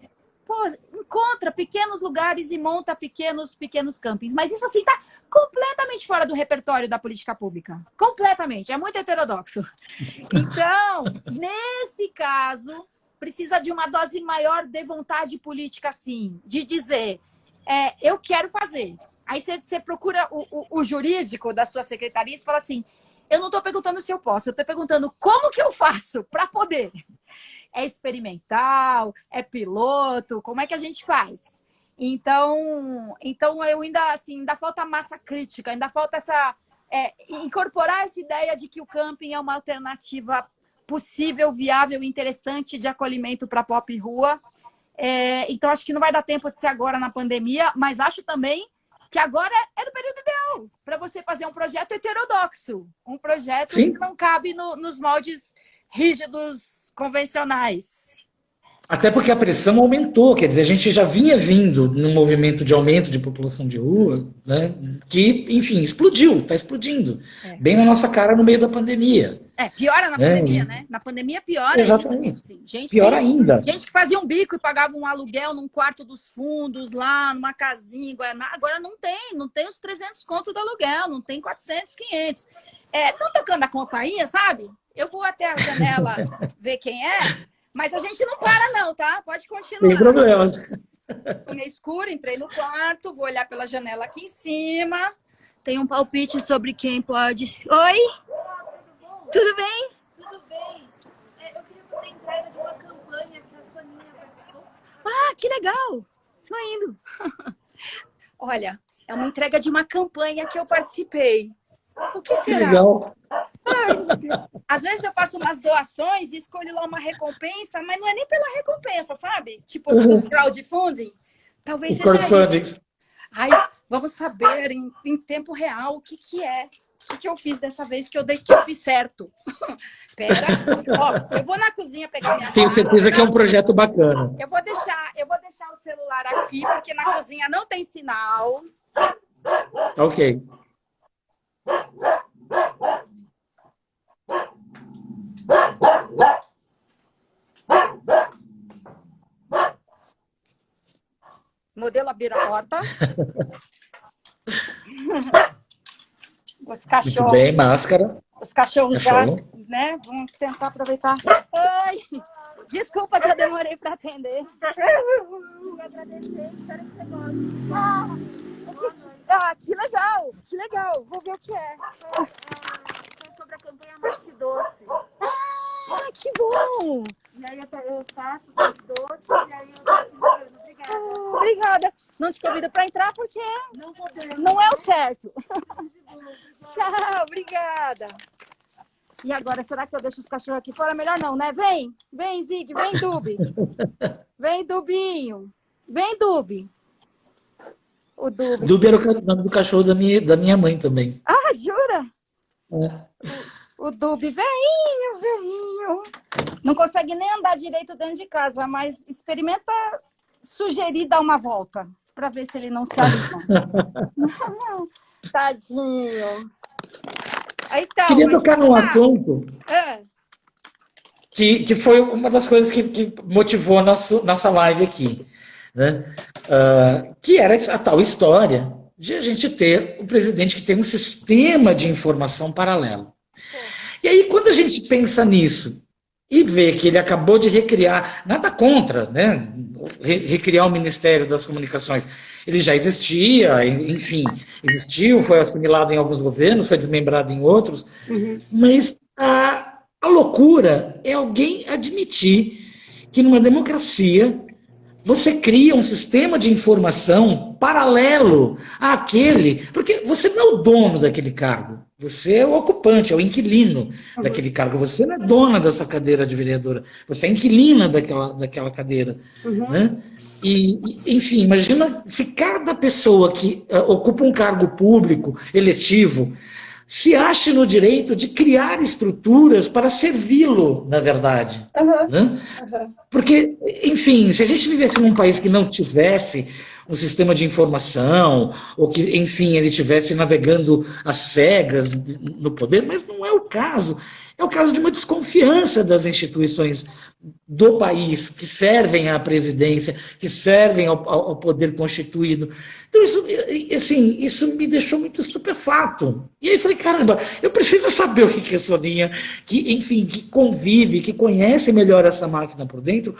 Pô, encontra pequenos lugares e monta pequenos campings. Mas isso, assim, está completamente fora do repertório da política pública. Completamente. É muito heterodoxo. Então, nesse caso, precisa de uma dose maior de vontade política, assim, de dizer, eu quero fazer. Aí você procura o jurídico da sua secretaria e fala assim, eu não estou perguntando se eu posso, eu estou perguntando como que eu faço para poder. É experimental, é piloto, como é que a gente faz? Então eu ainda falta massa crítica, ainda falta incorporar essa ideia de que o camping é uma alternativa possível, viável, interessante de acolhimento para pop e rua. Então acho que não vai dar tempo de ser agora na pandemia, mas acho também que agora é no período ideal para você fazer um projeto heterodoxo, um projeto Sim. que não cabe nos moldes rígidos, convencionais. Até porque a pressão aumentou, quer dizer, a gente já vinha vindo num movimento de aumento de população de rua, né, que, enfim, explodiu, está explodindo, bem na nossa cara no meio da pandemia. Piora na pandemia, né? Na pandemia piora. Exatamente. Ainda. Assim, pior ainda. Gente que fazia um bico e pagava um aluguel num quarto dos fundos, lá, numa casinha em Guaraná. Agora não tem os 300 conto do aluguel, não tem 400, 500. Estão tocando a campainha, sabe? Eu vou até a janela ver quem é, mas a gente não para não, tá? Pode continuar. Sem problema. Ficou meio escuro, entrei no quarto, vou olhar pela janela aqui em cima. Tem um palpite sobre quem pode... Oi? Tudo bem? Tudo bem. Eu queria fazer entrega de uma campanha que a Soninha participou. Ah, que legal! Tô indo. Olha, é uma entrega de uma campanha que eu participei. O que será? Que legal. Às vezes eu faço umas doações e escolho lá uma recompensa, mas não é nem pela recompensa, sabe? Tipo, os crowdfunding. Talvez seja isso. Ai, vamos saber em tempo real o que é. O que eu fiz dessa vez que eu fiz certo. Pera. Ó, eu vou na cozinha pegar minha Tenho certeza que é um projeto bacana. Eu vou deixar o celular aqui, porque na cozinha não tem sinal. Ok. Modelo abrir a porta. Os cachorros. Muito bem, máscara. Os cachorros já, né? Vamos tentar aproveitar. Oi! Desculpa que eu demorei para atender. Eu agradecer, espero que você goste. Que legal! Que legal! Vou ver o que é. Sobre a campanha Max Doce. Que bom! E aí eu faço os doces e aí eu tô te ligando. Obrigada. Obrigada. Não te convido para entrar porque não é o certo. Tchau, obrigada. E agora, será que eu deixo os cachorros aqui fora? Melhor não, né? Vem, Zig, vem, Dubi. Vem, Dubinho. Vem, Dubi. O Dubi. Dubi era o nome do cachorro da minha mãe também. Ah, jura? É. O Dubi, velhinho. Não consegue nem andar direito dentro de casa, mas experimenta sugerir dar uma volta para ver se ele não se anima. Tadinho. Então, Queria tocar num assunto É. que foi uma das coisas que motivou a nossa live aqui, né? Que era a tal história de a gente ter um presidente que tem um sistema de informação paralelo. E aí, quando a gente pensa nisso e vê que ele acabou de recriar, nada contra, né? Recriar o Ministério das Comunicações, ele já existia, enfim, existiu, foi assimilado em alguns governos, foi desmembrado em outros, mas a loucura é alguém admitir que numa democracia você cria um sistema de informação paralelo àquele, porque você não é o dono daquele cargo, você é o ocupante, é o inquilino daquele cargo, você não é dona dessa cadeira de vereadora, você é inquilina daquela cadeira, né? E, enfim, imagina se cada pessoa que ocupa um cargo público, eletivo, se acha no direito de criar estruturas para servi-lo, na verdade. Né? Porque, enfim, se a gente vivesse num país que não tivesse um sistema de informação, ou que, enfim, ele estivesse navegando às cegas no poder, mas não é o caso. É o caso de uma desconfiança das instituições do país, que servem à presidência, que servem ao poder constituído. Então, isso, assim, isso me deixou muito estupefato. E aí falei, caramba, eu preciso saber o que é a Soninha, que, enfim, que convive, que conhece melhor essa máquina por dentro,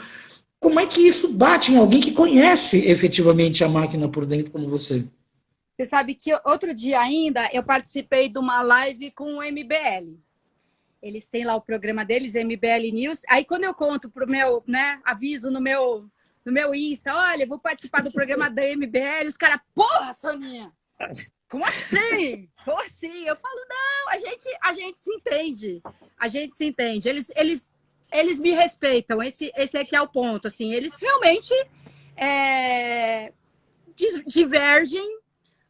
como é que isso bate em alguém que conhece efetivamente a máquina por dentro como você? Você sabe que outro dia ainda eu participei de uma live com o MBL. Eles têm lá o programa deles, MBL News. Aí quando eu conto pro meu, né, aviso no meu Insta, olha, vou participar do programa da MBL, os caras, porra, Soninha! Como assim? Como assim? Eu falo, não, a gente se entende. A gente se entende. Eles me respeitam. Esse aqui é o ponto. Assim, eles realmente divergem,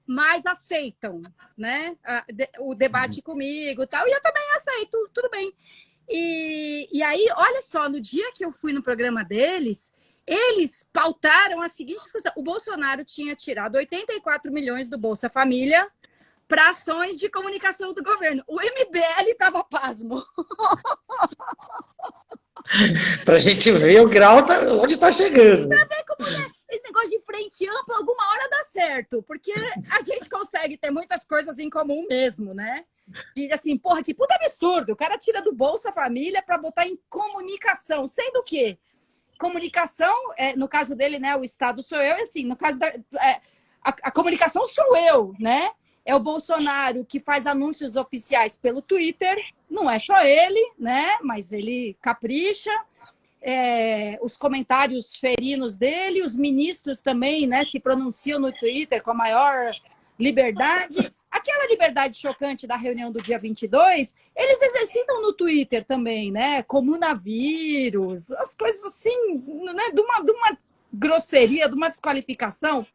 mas aceitam, né? O debate comigo e tal. E eu também aceito, tudo bem. E aí, olha só, no dia que eu fui no programa deles, eles pautaram a seguinte discussão. O Bolsonaro tinha tirado 84 milhões do Bolsa Família para ações de comunicação do governo. O MBL estava pasmo. Para a gente ver o grau onde está chegando. Para ver como esse negócio de frente ampla, alguma hora dá certo, porque a gente consegue ter muitas coisas em comum mesmo, né? De assim, porra, que puta absurdo. O cara tira do Bolsa Família para botar em comunicação, sendo que comunicação, no caso dele, né, o Estado sou eu, e assim, no caso a comunicação sou eu, né? É o Bolsonaro que faz anúncios oficiais pelo Twitter, não é só ele, né? Mas ele capricha. Os comentários ferinos dele, os ministros também, né, se pronunciam no Twitter com a maior liberdade. Aquela liberdade chocante da reunião do dia 22, eles exercitam no Twitter também, né? Comunavírus, as coisas assim, né? De uma grosseria, de uma desqualificação.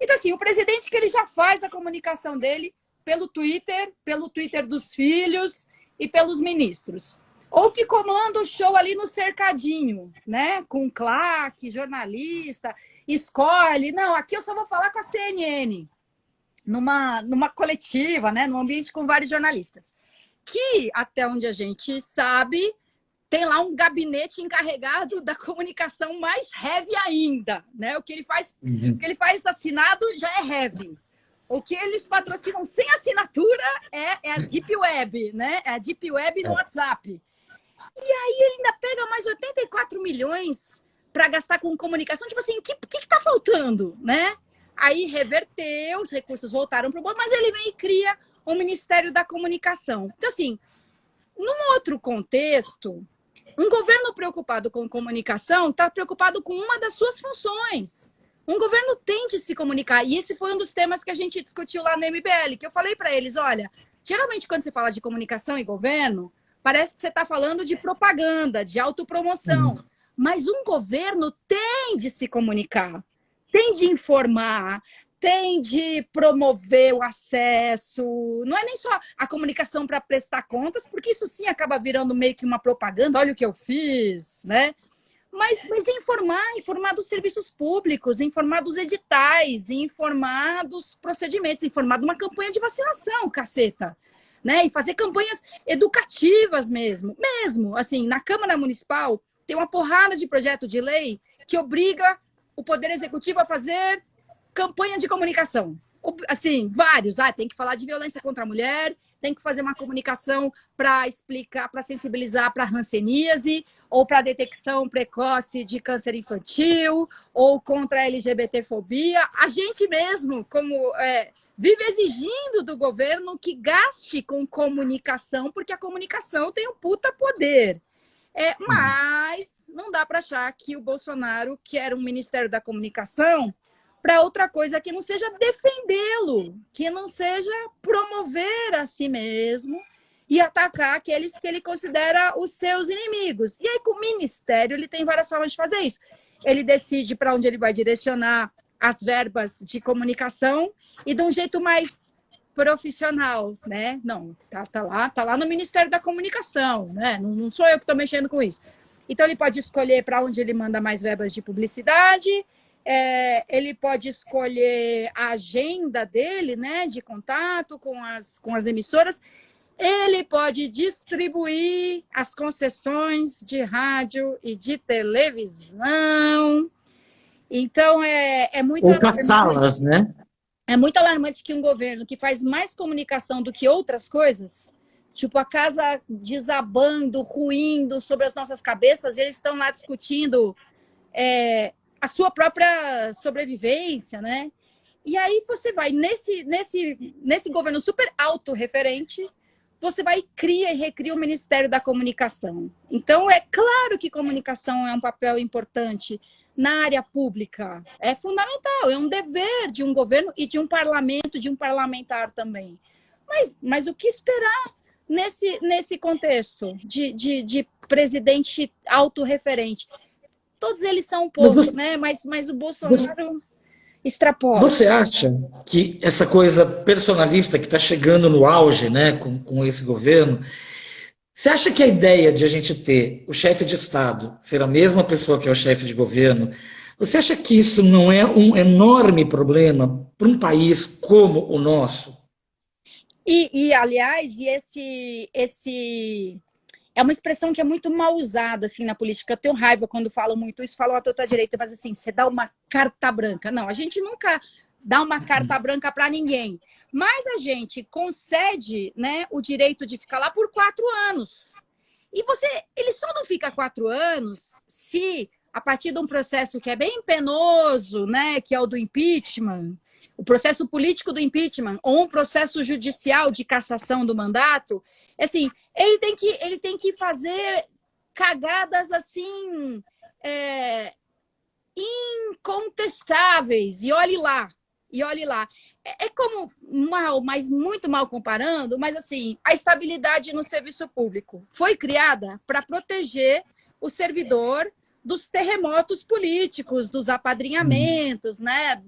Então, assim, o presidente que ele já faz a comunicação dele pelo Twitter dos filhos e pelos ministros. Ou que comanda o show ali no cercadinho, né? Com claque, jornalista, escolhe. Não, aqui eu só vou falar com a CNN. Numa coletiva, né? Num ambiente com vários jornalistas. Que, até onde a gente sabe, tem lá um gabinete encarregado da comunicação mais heavy ainda, né? O que ele faz assinado já é heavy. O que eles patrocinam sem assinatura é a Deep Web, né? É a Deep Web no WhatsApp. E aí ele ainda pega mais 84 milhões para gastar com comunicação. Tipo assim, o que tá faltando, né? Aí reverteu, os recursos voltaram para o banco, mas ele vem e cria o Ministério da Comunicação. Então, assim, num outro contexto, um governo preocupado com comunicação está preocupado com uma das suas funções. Um governo tem de se comunicar. E esse foi um dos temas que a gente discutiu lá no MBL, que eu falei para eles, olha, geralmente quando você fala de comunicação e governo, parece que você está falando de propaganda, de autopromoção. Mas um governo tem de se comunicar, tem de informar, tem de promover o acesso. Não é nem só a comunicação para prestar contas, porque isso sim acaba virando meio que uma propaganda, olha o que eu fiz, né? Mas informar dos serviços públicos, informar dos editais, informar dos procedimentos, informar de uma campanha de vacinação, caceta. Né? E fazer campanhas educativas mesmo. Assim, na Câmara Municipal tem uma porrada de projeto de lei que obriga o Poder Executivo a fazer campanha de comunicação. Assim, vários. Tem que falar de violência contra a mulher, tem que fazer uma comunicação para explicar, para sensibilizar para a hanseníase, ou para a detecção precoce de câncer infantil, ou contra a LGBTfobia. A gente mesmo, como vive exigindo do governo que gaste com comunicação, porque a comunicação tem um puta poder. Mas não dá para achar que o Bolsonaro quer um Ministério da Comunicação para outra coisa que não seja defendê-lo, que não seja promover a si mesmo e atacar aqueles que ele considera os seus inimigos. E aí, com o Ministério, ele tem várias formas de fazer isso. Ele decide para onde ele vai direcionar as verbas de comunicação e de um jeito mais profissional, né? Não, tá lá no Ministério da Comunicação, né? Não sou eu que estou mexendo com isso. Então, ele pode escolher para onde ele manda mais verbas de publicidade, ele pode escolher a agenda dele, né, de contato com as emissoras, ele pode distribuir as concessões de rádio e de televisão. Então, é muito Ou caçá-las, né? É muito alarmante que um governo que faz mais comunicação do que outras coisas, tipo a casa desabando, ruindo sobre as nossas cabeças, eles estão lá discutindo a sua própria sobrevivência, né? E aí você vai, nesse governo super autorreferente, você vai cria e recria o Ministério da Comunicação. Então, é claro que comunicação é um papel importante na área pública. É fundamental, é um dever de um governo e de um parlamento, de um parlamentar também. Mas o que esperar nesse contexto de presidente autorreferente? Todos eles são um pouco, né? Mas o Bolsonaro extrapola. Você acha que essa coisa personalista que está chegando no auge, né, com esse governo, você acha que a ideia de a gente ter o chefe de Estado ser a mesma pessoa que é o chefe de governo, você acha que isso não é um enorme problema para um país como o nosso? Aliás, esse é uma expressão que é muito mal usada assim, na política. Eu tenho raiva quando falam muito isso, falam a toda direita, mas assim, você dá uma carta branca. Não, a gente nunca dá uma carta branca para ninguém. Mas a gente concede, né, o direito de ficar lá por 4 anos. E ele só não fica 4 anos se, a partir de um processo que é bem penoso, né, que é o do impeachment, o processo político do impeachment, ou um processo judicial de cassação do mandato, assim, ele tem que fazer cagadas assim incontestáveis. E olhe lá. É como mal, mas muito mal comparando, mas assim, a estabilidade no serviço público foi criada para proteger o servidor dos terremotos políticos, dos apadrinhamentos, né?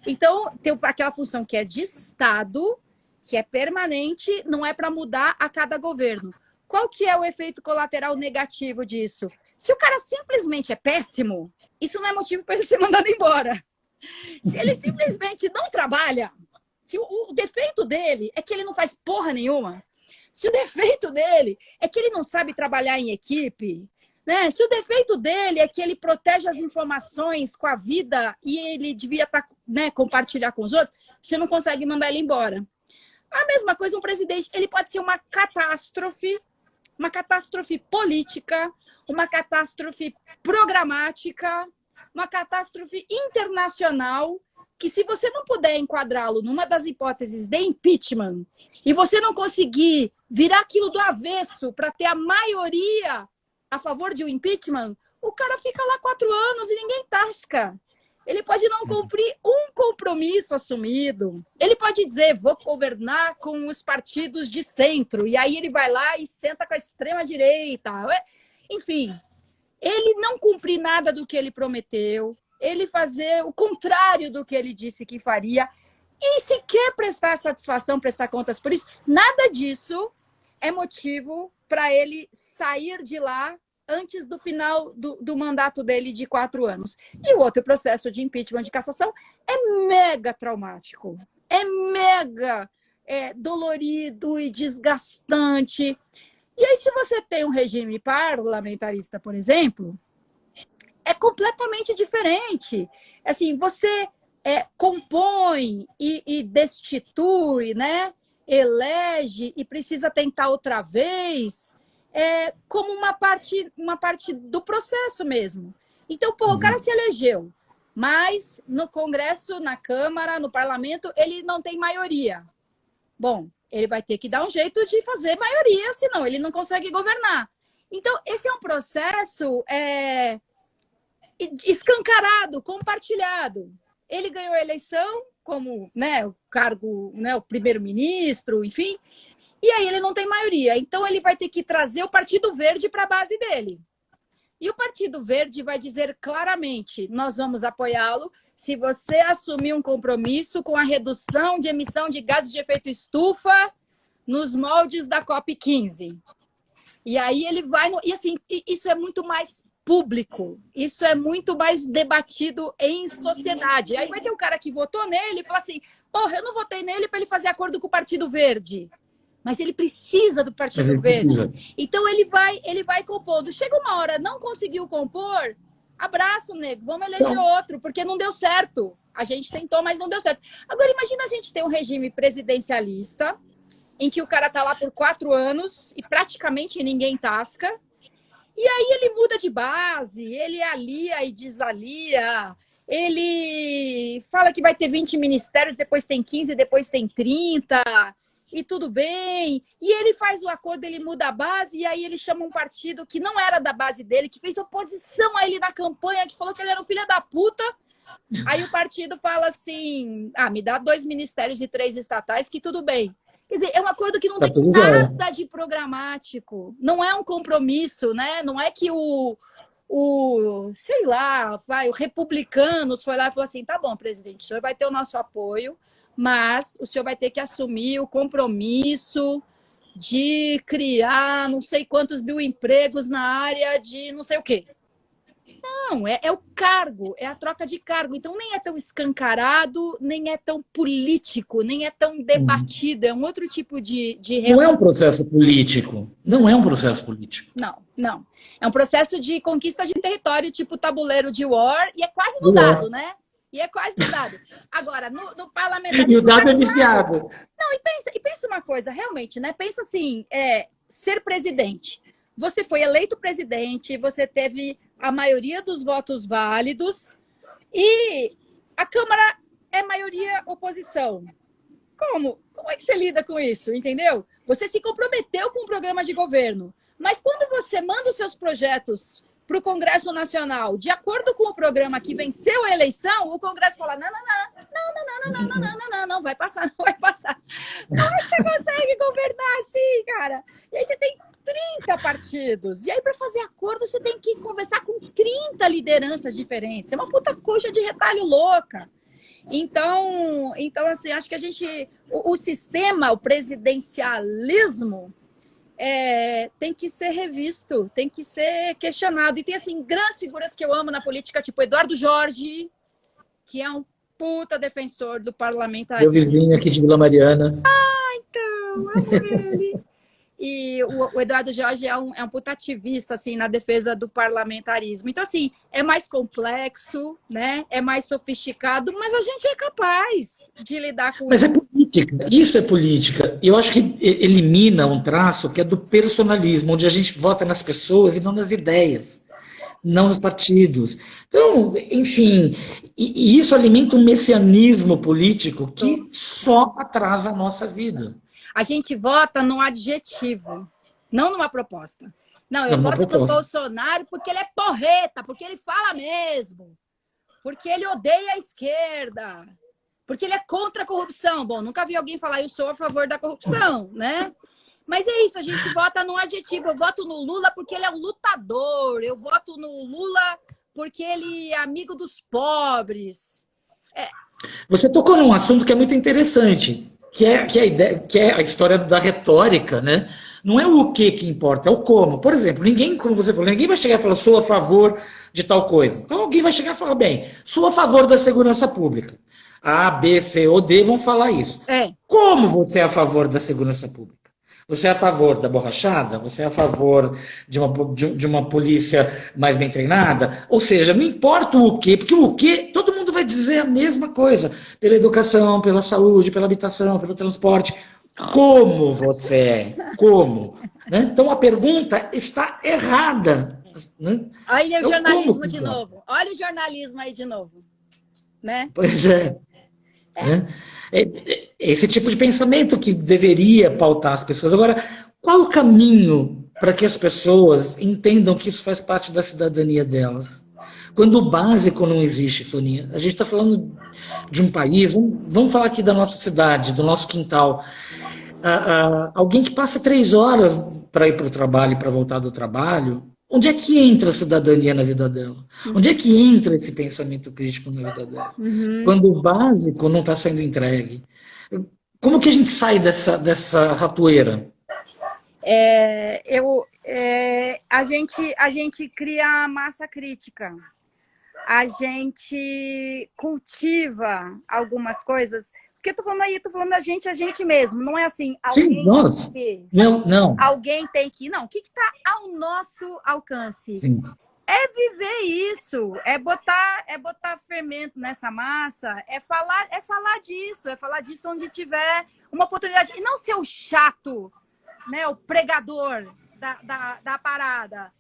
Então, tem aquela função que é de Estado, que é permanente, não é para mudar a cada governo. Qual que é o efeito colateral negativo disso? Se o cara simplesmente é péssimo, isso não é motivo para ele ser mandado embora. Se ele simplesmente não trabalha, se o defeito dele é que ele não faz porra nenhuma, se o defeito dele é que ele não sabe trabalhar em equipe, né? Se o defeito dele é que ele protege as informações com a vida e ele devia né, compartilhar com os outros, você não consegue mandar ele embora. A mesma coisa um presidente, ele pode ser uma catástrofe política, uma catástrofe programática, uma catástrofe internacional, que se você não puder enquadrá-lo numa das hipóteses de impeachment e você não conseguir virar aquilo do avesso para ter a maioria a favor de um impeachment, o cara fica lá 4 anos e ninguém tasca. Ele pode não cumprir um compromisso assumido. Ele pode dizer, vou governar com os partidos de centro. E aí ele vai lá e senta com a extrema-direita. Enfim, ele não cumprir nada do que ele prometeu, ele fazer o contrário do que ele disse que faria, e se quer prestar satisfação, prestar contas por isso, nada disso é motivo para ele sair de lá antes do final do mandato dele de 4 anos. E o outro processo de impeachment, de cassação, é mega traumático, é mega dolorido e desgastante. E aí, se você tem um regime parlamentarista, por exemplo, é completamente diferente. Assim, você compõe e destitui, né? Elege e precisa tentar outra vez, como uma parte do processo mesmo. Então, o cara se elegeu, mas no Congresso, na Câmara, no Parlamento, ele não tem maioria. Bom, ele vai ter que dar um jeito de fazer maioria, senão ele não consegue governar. Então, esse é um processo escancarado, compartilhado. Ele ganhou a eleição como, né, o cargo, né, o primeiro-ministro, enfim, e aí ele não tem maioria. Então, ele vai ter que trazer o Partido Verde para a base dele. E o Partido Verde vai dizer claramente, nós vamos apoiá-lo se você assumir um compromisso com a redução de emissão de gases de efeito estufa nos moldes da COP15. E aí ele vai... E assim, isso é muito mais público, isso é muito mais debatido em sociedade. Aí vai ter um cara que votou nele e fala assim, porra, eu não votei nele para ele fazer acordo com o Partido Verde. Mas ele precisa do Partido Verde. Então ele vai compondo. Chega uma hora, não conseguiu compor, abraço, nego, vamos eleger outro, porque não deu certo. A gente tentou, mas não deu certo. Agora, imagina a gente ter um regime presidencialista, em que o cara tá lá por 4 anos e praticamente ninguém tasca, e aí ele muda de base, ele alia e desalia, ele fala que vai ter 20 ministérios, depois tem 15, depois tem 30, e tudo bem. E ele faz o acordo, ele muda a base, e aí ele chama um partido que não era da base dele, que fez oposição a ele na campanha, que falou que ele era um filho da puta. Aí o partido fala assim, me dá 2 ministérios e 3 estatais, que tudo bem. Quer dizer, é um acordo que não tem nada de programático. Não é um compromisso, né? Não é que sei lá, o Republicanos foi lá e falou assim, tá bom, presidente, o senhor vai ter o nosso apoio, mas o senhor vai ter que assumir o compromisso de criar não sei quantos mil empregos na área de não sei o quê. Não, é o cargo, é a troca de cargo. Então nem é tão escancarado, nem é tão político, nem é tão debatido. É um outro tipo de... Não é um processo político. Não é um processo político. Não. É um processo de conquista de território, tipo tabuleiro de War, e é quase no dado, né? Agora, no parlamentarismo... E o dado é viciado. Não, e pensa uma coisa, realmente, né? Pensa assim, ser presidente. Você foi eleito presidente, você teve a maioria dos votos válidos e a Câmara é maioria oposição. Como? Como é que você lida com isso, entendeu? Você se comprometeu com o programa de governo, mas quando você manda os seus projetos para o Congresso Nacional, de acordo com o programa que venceu a eleição, o Congresso fala, não, vai passar. Como é que você consegue governar assim, cara? E aí você tem 30 partidos. E aí, para fazer acordo, você tem que conversar com 30 lideranças diferentes. É uma puta coxa de retalho louca. Então assim, acho que a gente... O sistema, o presidencialismo, tem que ser revisto, tem que ser questionado. E tem, assim, grandes figuras que eu amo na política, tipo Eduardo Jorge, que é um puta defensor do parlamentarismo. Meu vizinho aqui de Vila Mariana. Então, amo ele. E o Eduardo Jorge é um puta ativista, assim, na defesa do parlamentarismo. Então, assim, é mais complexo, né? É mais sofisticado, mas a gente é capaz de lidar com isso. Mas é política, isso é política. E eu acho que elimina um traço que é do personalismo, onde a gente vota nas pessoas e não nas ideias, não nos partidos. Então, enfim, e isso alimenta um messianismo político que só atrasa a nossa vida. A gente vota num adjetivo, não numa proposta. Não, eu voto no Bolsonaro porque ele é porreta, porque ele fala mesmo, porque ele odeia a esquerda, porque ele é contra a corrupção. Bom, nunca vi alguém falar eu sou a favor da corrupção, né? Mas é isso, a gente vota num adjetivo. Eu voto no Lula porque ele é um lutador, eu voto no Lula porque ele é amigo dos pobres. Você tocou num assunto que é muito interessante. Que é a história da retórica, né? Não é o que importa, é o como. Por exemplo, como você falou, ninguém vai chegar e falar, sou a favor de tal coisa. Então alguém vai chegar e falar, bem, sou a favor da segurança pública. A, B, C ou D vão falar isso. Como você é a favor da segurança pública? Você é a favor da borrachada? Você é a favor de uma polícia mais bem treinada? Ou seja, não importa o quê, porque o quê, todo mundo vai dizer a mesma coisa. Pela educação, pela saúde, pela habitação, pelo transporte. Como você é? Como? Né? Então a pergunta está errada. Né? Olha o jornalismo de novo. Olha o jornalismo aí de novo. Né? Pois é. Né? Esse tipo de pensamento que deveria pautar as pessoas. Agora, qual o caminho para que as pessoas entendam que isso faz parte da cidadania delas? Quando o básico não existe, Soninha. A gente está falando de um país, vamos falar aqui da nossa cidade, do nosso quintal. Alguém que passa 3 horas para ir para o trabalho e para voltar do trabalho, onde é que entra a cidadania na vida dela? Onde é que entra esse pensamento crítico na vida dela? Quando o básico não está sendo entregue. Como que a gente sai dessa ratoeira? A gente cria massa crítica, a gente cultiva algumas coisas. Porque eu tô falando aí, tô falando a gente mesmo. Não é assim, Sim, alguém nossa. tem que, Não, não. alguém tem que. Não, o que está ao nosso alcance? Sim. É viver isso, é botar fermento nessa massa, é falar disso onde tiver uma oportunidade. E não ser o chato, né, o pregador da parada.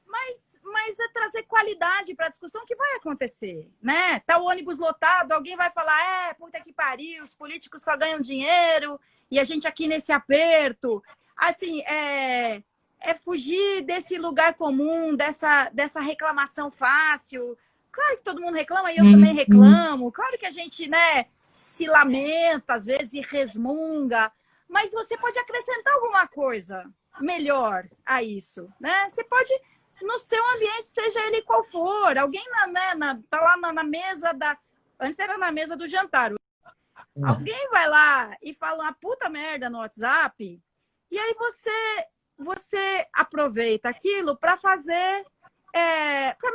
Mas é trazer qualidade para a discussão que vai acontecer, né? Tá o ônibus lotado, alguém vai falar, puta que pariu, os políticos só ganham dinheiro e a gente aqui nesse aperto. Assim, é fugir desse lugar comum, dessa reclamação fácil. Claro que todo mundo reclama e eu também reclamo. Claro que a gente, né, se lamenta às vezes e resmunga, mas você pode acrescentar alguma coisa melhor a isso, né? Você pode no seu ambiente, seja ele qual for. Alguém tá lá na mesa da... Antes era na mesa do jantar. Alguém vai lá e fala uma puta merda no WhatsApp e aí você aproveita aquilo para fazer... para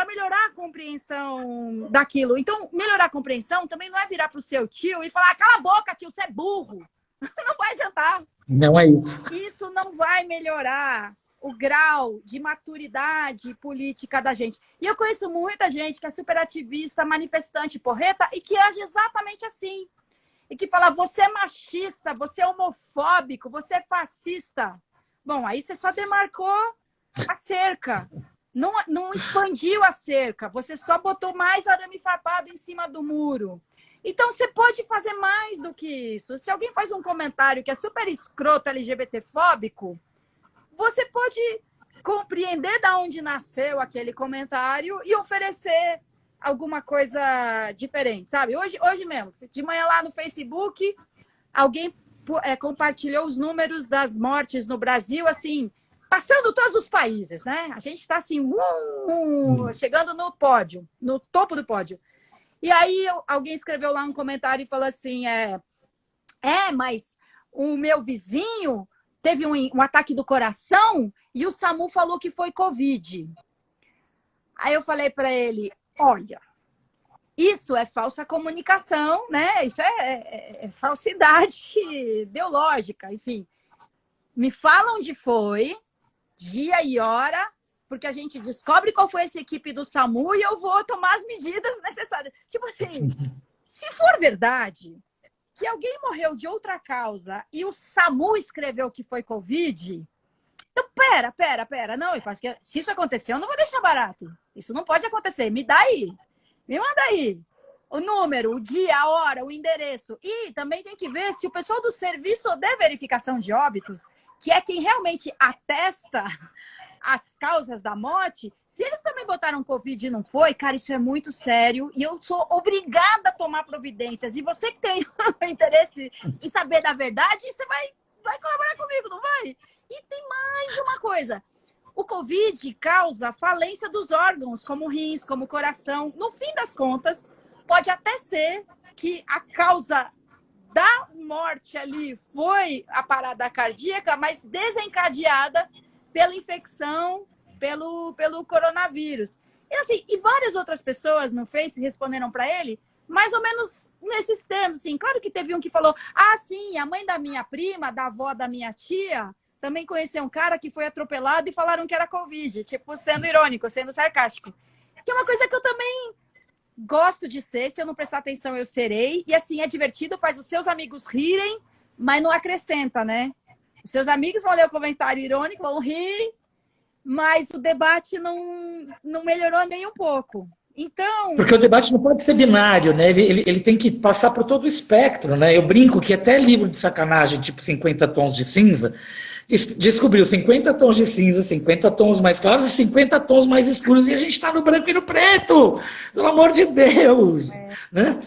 melhorar a compreensão daquilo. Então, melhorar a compreensão também não é virar pro seu tio e falar, cala a boca, tio, você é burro. Não vai adiantar. Não é isso. Isso não vai melhorar o grau de maturidade política da gente. E eu conheço muita gente que é super ativista, manifestante, porreta, e que age exatamente assim. E que fala, você é machista, você é homofóbico, você é fascista. Bom, aí você só demarcou a cerca. Não expandiu a cerca. Você só botou mais arame farpado em cima do muro. Então, você pode fazer mais do que isso. Se alguém faz um comentário que é super escroto, LGBT-fóbico, você pode compreender de onde nasceu aquele comentário e oferecer alguma coisa diferente, sabe? Hoje mesmo, de manhã lá no Facebook, alguém compartilhou os números das mortes no Brasil, assim, passando todos os países, né? A gente está assim, chegando no pódio, no topo do pódio. E aí alguém escreveu lá um comentário e falou assim, mas o meu vizinho teve um ataque do coração e o SAMU falou que foi Covid. Aí eu falei para ele, olha, isso é falsa comunicação, né? Isso é falsidade ideológica, enfim. Me fala onde foi, dia e hora, porque a gente descobre qual foi essa equipe do SAMU e eu vou tomar as medidas necessárias. Tipo assim, se for verdade que alguém morreu de outra causa e o SAMU escreveu que foi Covid, então pera. Não, se isso aconteceu, eu não vou deixar barato. Isso não pode acontecer. Me dá aí. Me manda aí. O número, o dia, a hora, o endereço. E também tem que ver se o pessoal do Serviço de Verificação de Óbitos, que é quem realmente atesta as causas da morte, se eles também botaram Covid e não foi, cara, isso é muito sério e eu sou obrigada a tomar providências. E você que tem interesse em saber da verdade, você vai colaborar comigo, não vai? E tem mais uma coisa. O Covid causa falência dos órgãos, como rins, como coração. No fim das contas, pode até ser que a causa da morte ali foi a parada cardíaca, mas desencadeada pela infecção, pelo coronavírus. E assim, e várias outras pessoas no Face responderam para ele, mais ou menos nesses termos, assim. Claro que teve um que falou, sim, a mãe da minha prima, da avó da minha tia, também conheceu um cara que foi atropelado e falaram que era Covid, tipo, sendo irônico, sendo sarcástico. Que é uma coisa que eu também gosto de ser, se eu não prestar atenção, eu serei. E assim, é divertido, faz os seus amigos rirem, mas não acrescenta, né? Os seus amigos vão ler o comentário irônico, vão rir, mas o debate não melhorou nem um pouco. Então... Porque o debate não pode ser binário, né? Ele tem que passar por todo o espectro, né? Eu brinco que até livro de sacanagem, tipo 50 tons de cinza, descobriu 50 tons de cinza, 50 tons mais claros e 50 tons mais escuros, e a gente está no branco e no preto! Pelo amor de Deus! Né?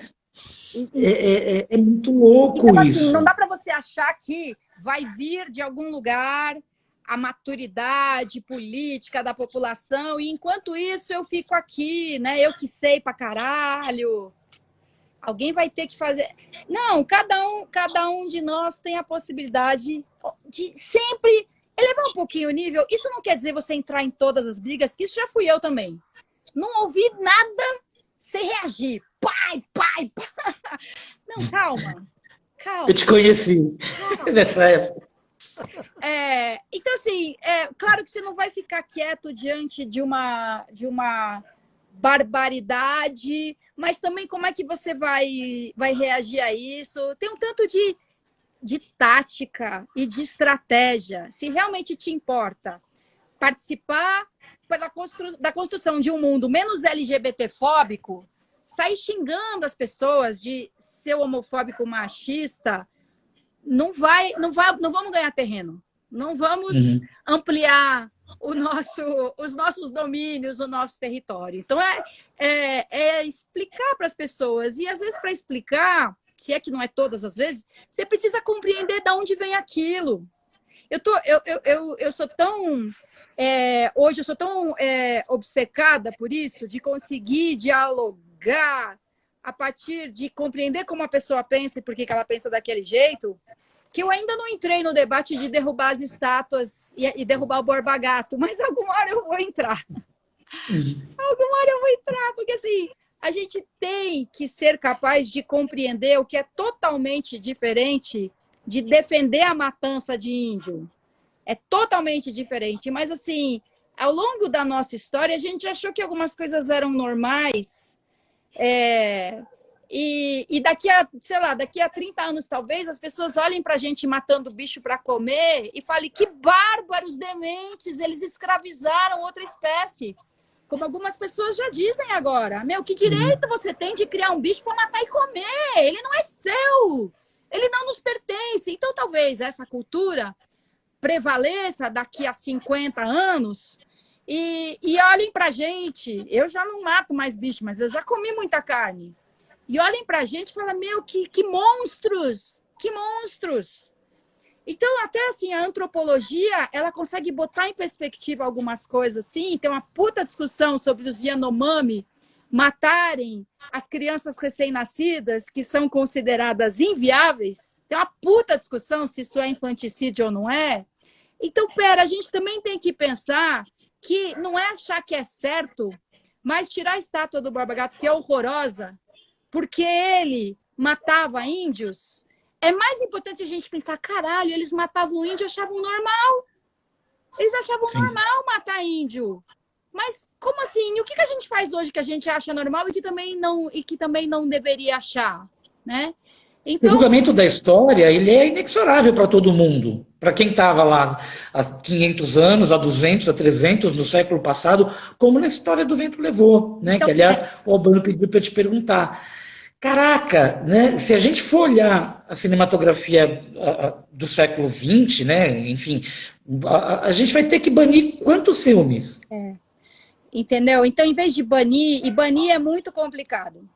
É muito louco então, assim, isso. Não dá para você achar que vai vir de algum lugar a maturidade política da população, e enquanto isso eu fico aqui, né? Eu que sei pra caralho. Alguém vai ter que fazer... Não, cada um de nós tem a possibilidade... de sempre elevar um pouquinho o nível. Isso não quer dizer você entrar em todas as brigas, que isso já fui eu também. Não ouvi nada sem reagir. Pai, pai, pai. Não, calma. Calma. Eu te conheci nessa época. Então, assim, claro que você não vai ficar quieto diante de uma barbaridade, mas também como é que você vai reagir a isso? Tem um tanto de tática e de estratégia. Se realmente te importa participar da construção de um mundo menos LGBT-fóbico, sair xingando as pessoas de ser homofóbico machista, não vamos ganhar terreno. Não vamos ampliar os nossos domínios, o nosso território. Então, é explicar para as pessoas. E, às vezes, para explicar, se é que não é todas as vezes, você precisa compreender de onde vem aquilo. Eu sou tão... hoje eu sou tão obcecada por isso, de conseguir dialogar a partir de compreender como a pessoa pensa e por que ela pensa daquele jeito, que eu ainda não entrei no debate de derrubar as estátuas e derrubar o Borba Gato, mas alguma hora eu vou entrar. Alguma hora eu vou entrar, porque assim, a gente tem que ser capaz de compreender o que é totalmente diferente de defender a matança de índio. É totalmente diferente, mas assim, ao longo da nossa história, a gente achou que algumas coisas eram normais, e daqui a 30 anos, talvez, as pessoas olhem para a gente matando bicho para comer e falem que bárbaros dementes, eles escravizaram outra espécie. Como algumas pessoas já dizem agora. Meu, que direito você tem de criar um bicho para matar e comer? Ele não é seu. Ele não nos pertence. Então, talvez essa cultura prevaleça daqui a 50 anos e olhem pra gente. Eu já não mato mais bicho, mas eu já comi muita carne. E olhem pra gente e falam, meu, que monstros! Que monstros! Então, até assim, a antropologia, ela consegue botar em perspectiva algumas coisas, assim. Tem uma puta discussão sobre os Yanomami matarem as crianças recém-nascidas, que são consideradas inviáveis. Tem uma puta discussão se isso é infanticídio ou não é. Então, a gente também tem que pensar que não é achar que é certo, mas tirar a estátua do Borba Gato, que é horrorosa, porque ele matava índios, é mais importante a gente pensar, caralho, eles matavam índio e achavam normal. Eles achavam normal matar índio. Mas como assim? E o que a gente faz hoje que a gente acha normal e que também não deveria achar, né? Então... O julgamento da história, ele é inexorável para todo mundo. Para quem estava lá há 500 anos, há 200, há 300, no século passado, como na história do Vento Levou, né? Então, que, aliás, o Albano pediu para te perguntar. Caraca, né? Se a gente for olhar a cinematografia do século XX, né? Enfim, a gente vai ter que banir quantos filmes? Entendeu? Então, em vez de banir, e banir é muito complicado.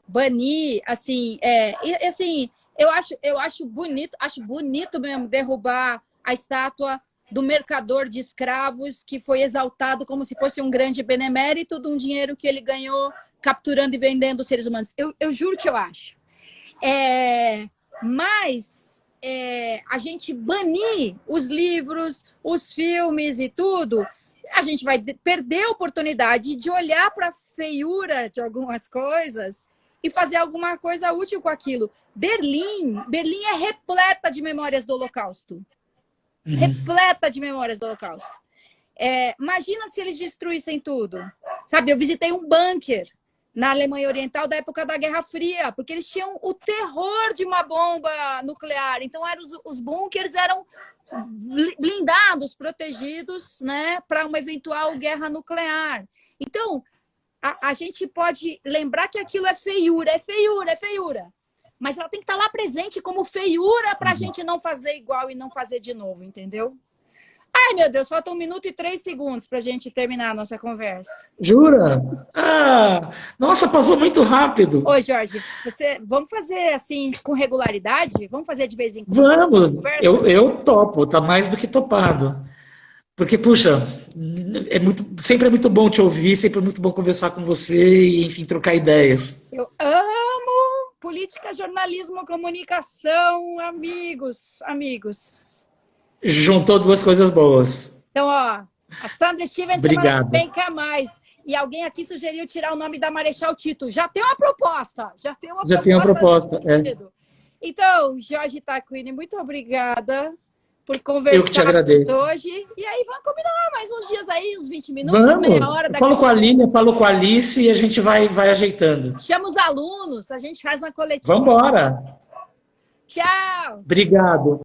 Banir, assim, eu acho bonito mesmo derrubar a estátua do mercador de escravos que foi exaltado como se fosse um grande benemérito de um dinheiro que ele ganhou capturando e vendendo os seres humanos. Eu juro que eu acho. Mas a gente banir os livros, os filmes e tudo, a gente vai perder a oportunidade de olhar para a feiura de algumas coisas e fazer alguma coisa útil com aquilo. Berlim é repleta de memórias do Holocausto. Repleta de memórias do Holocausto. Imagina se eles destruíssem tudo. Sabe, eu visitei um bunker na Alemanha Oriental da época da Guerra Fria, porque eles tinham o terror de uma bomba nuclear. Então, os bunkers eram blindados, protegidos, né, para uma eventual guerra nuclear. Então, a gente pode lembrar que aquilo é feiura. Mas ela tem que estar lá presente como feiura para a gente não fazer igual e não fazer de novo, entendeu? Ai, meu Deus, falta 1 minuto e 3 segundos para a gente terminar a nossa conversa. Jura? Nossa, passou muito rápido. Ô, Jorge, vamos fazer assim com regularidade? Vamos fazer de vez em quando? Vamos, eu topo, tá mais do que topado. Porque, puxa, sempre é muito bom te ouvir, sempre é muito bom conversar com você e, enfim, trocar ideias. Eu amo política, jornalismo, comunicação, amigos. Juntou duas coisas boas. Então, ó, a Sandra Stevens Obrigado. vem cá mais. E alguém aqui sugeriu tirar o nome da Marechal Tito. Já tem uma proposta. Já tem uma proposta. É. Então, Jorge Tarquini, muito obrigada por conversar Eu que te agradeço. hoje. E aí, vamos combinar mais uns dias aí, uns 20 minutos, meia hora. Eu falo com a Aline, falo com a Alice e a gente vai ajeitando. Chama os alunos, a gente faz uma coletiva. Vamos embora. Tchau! Obrigado.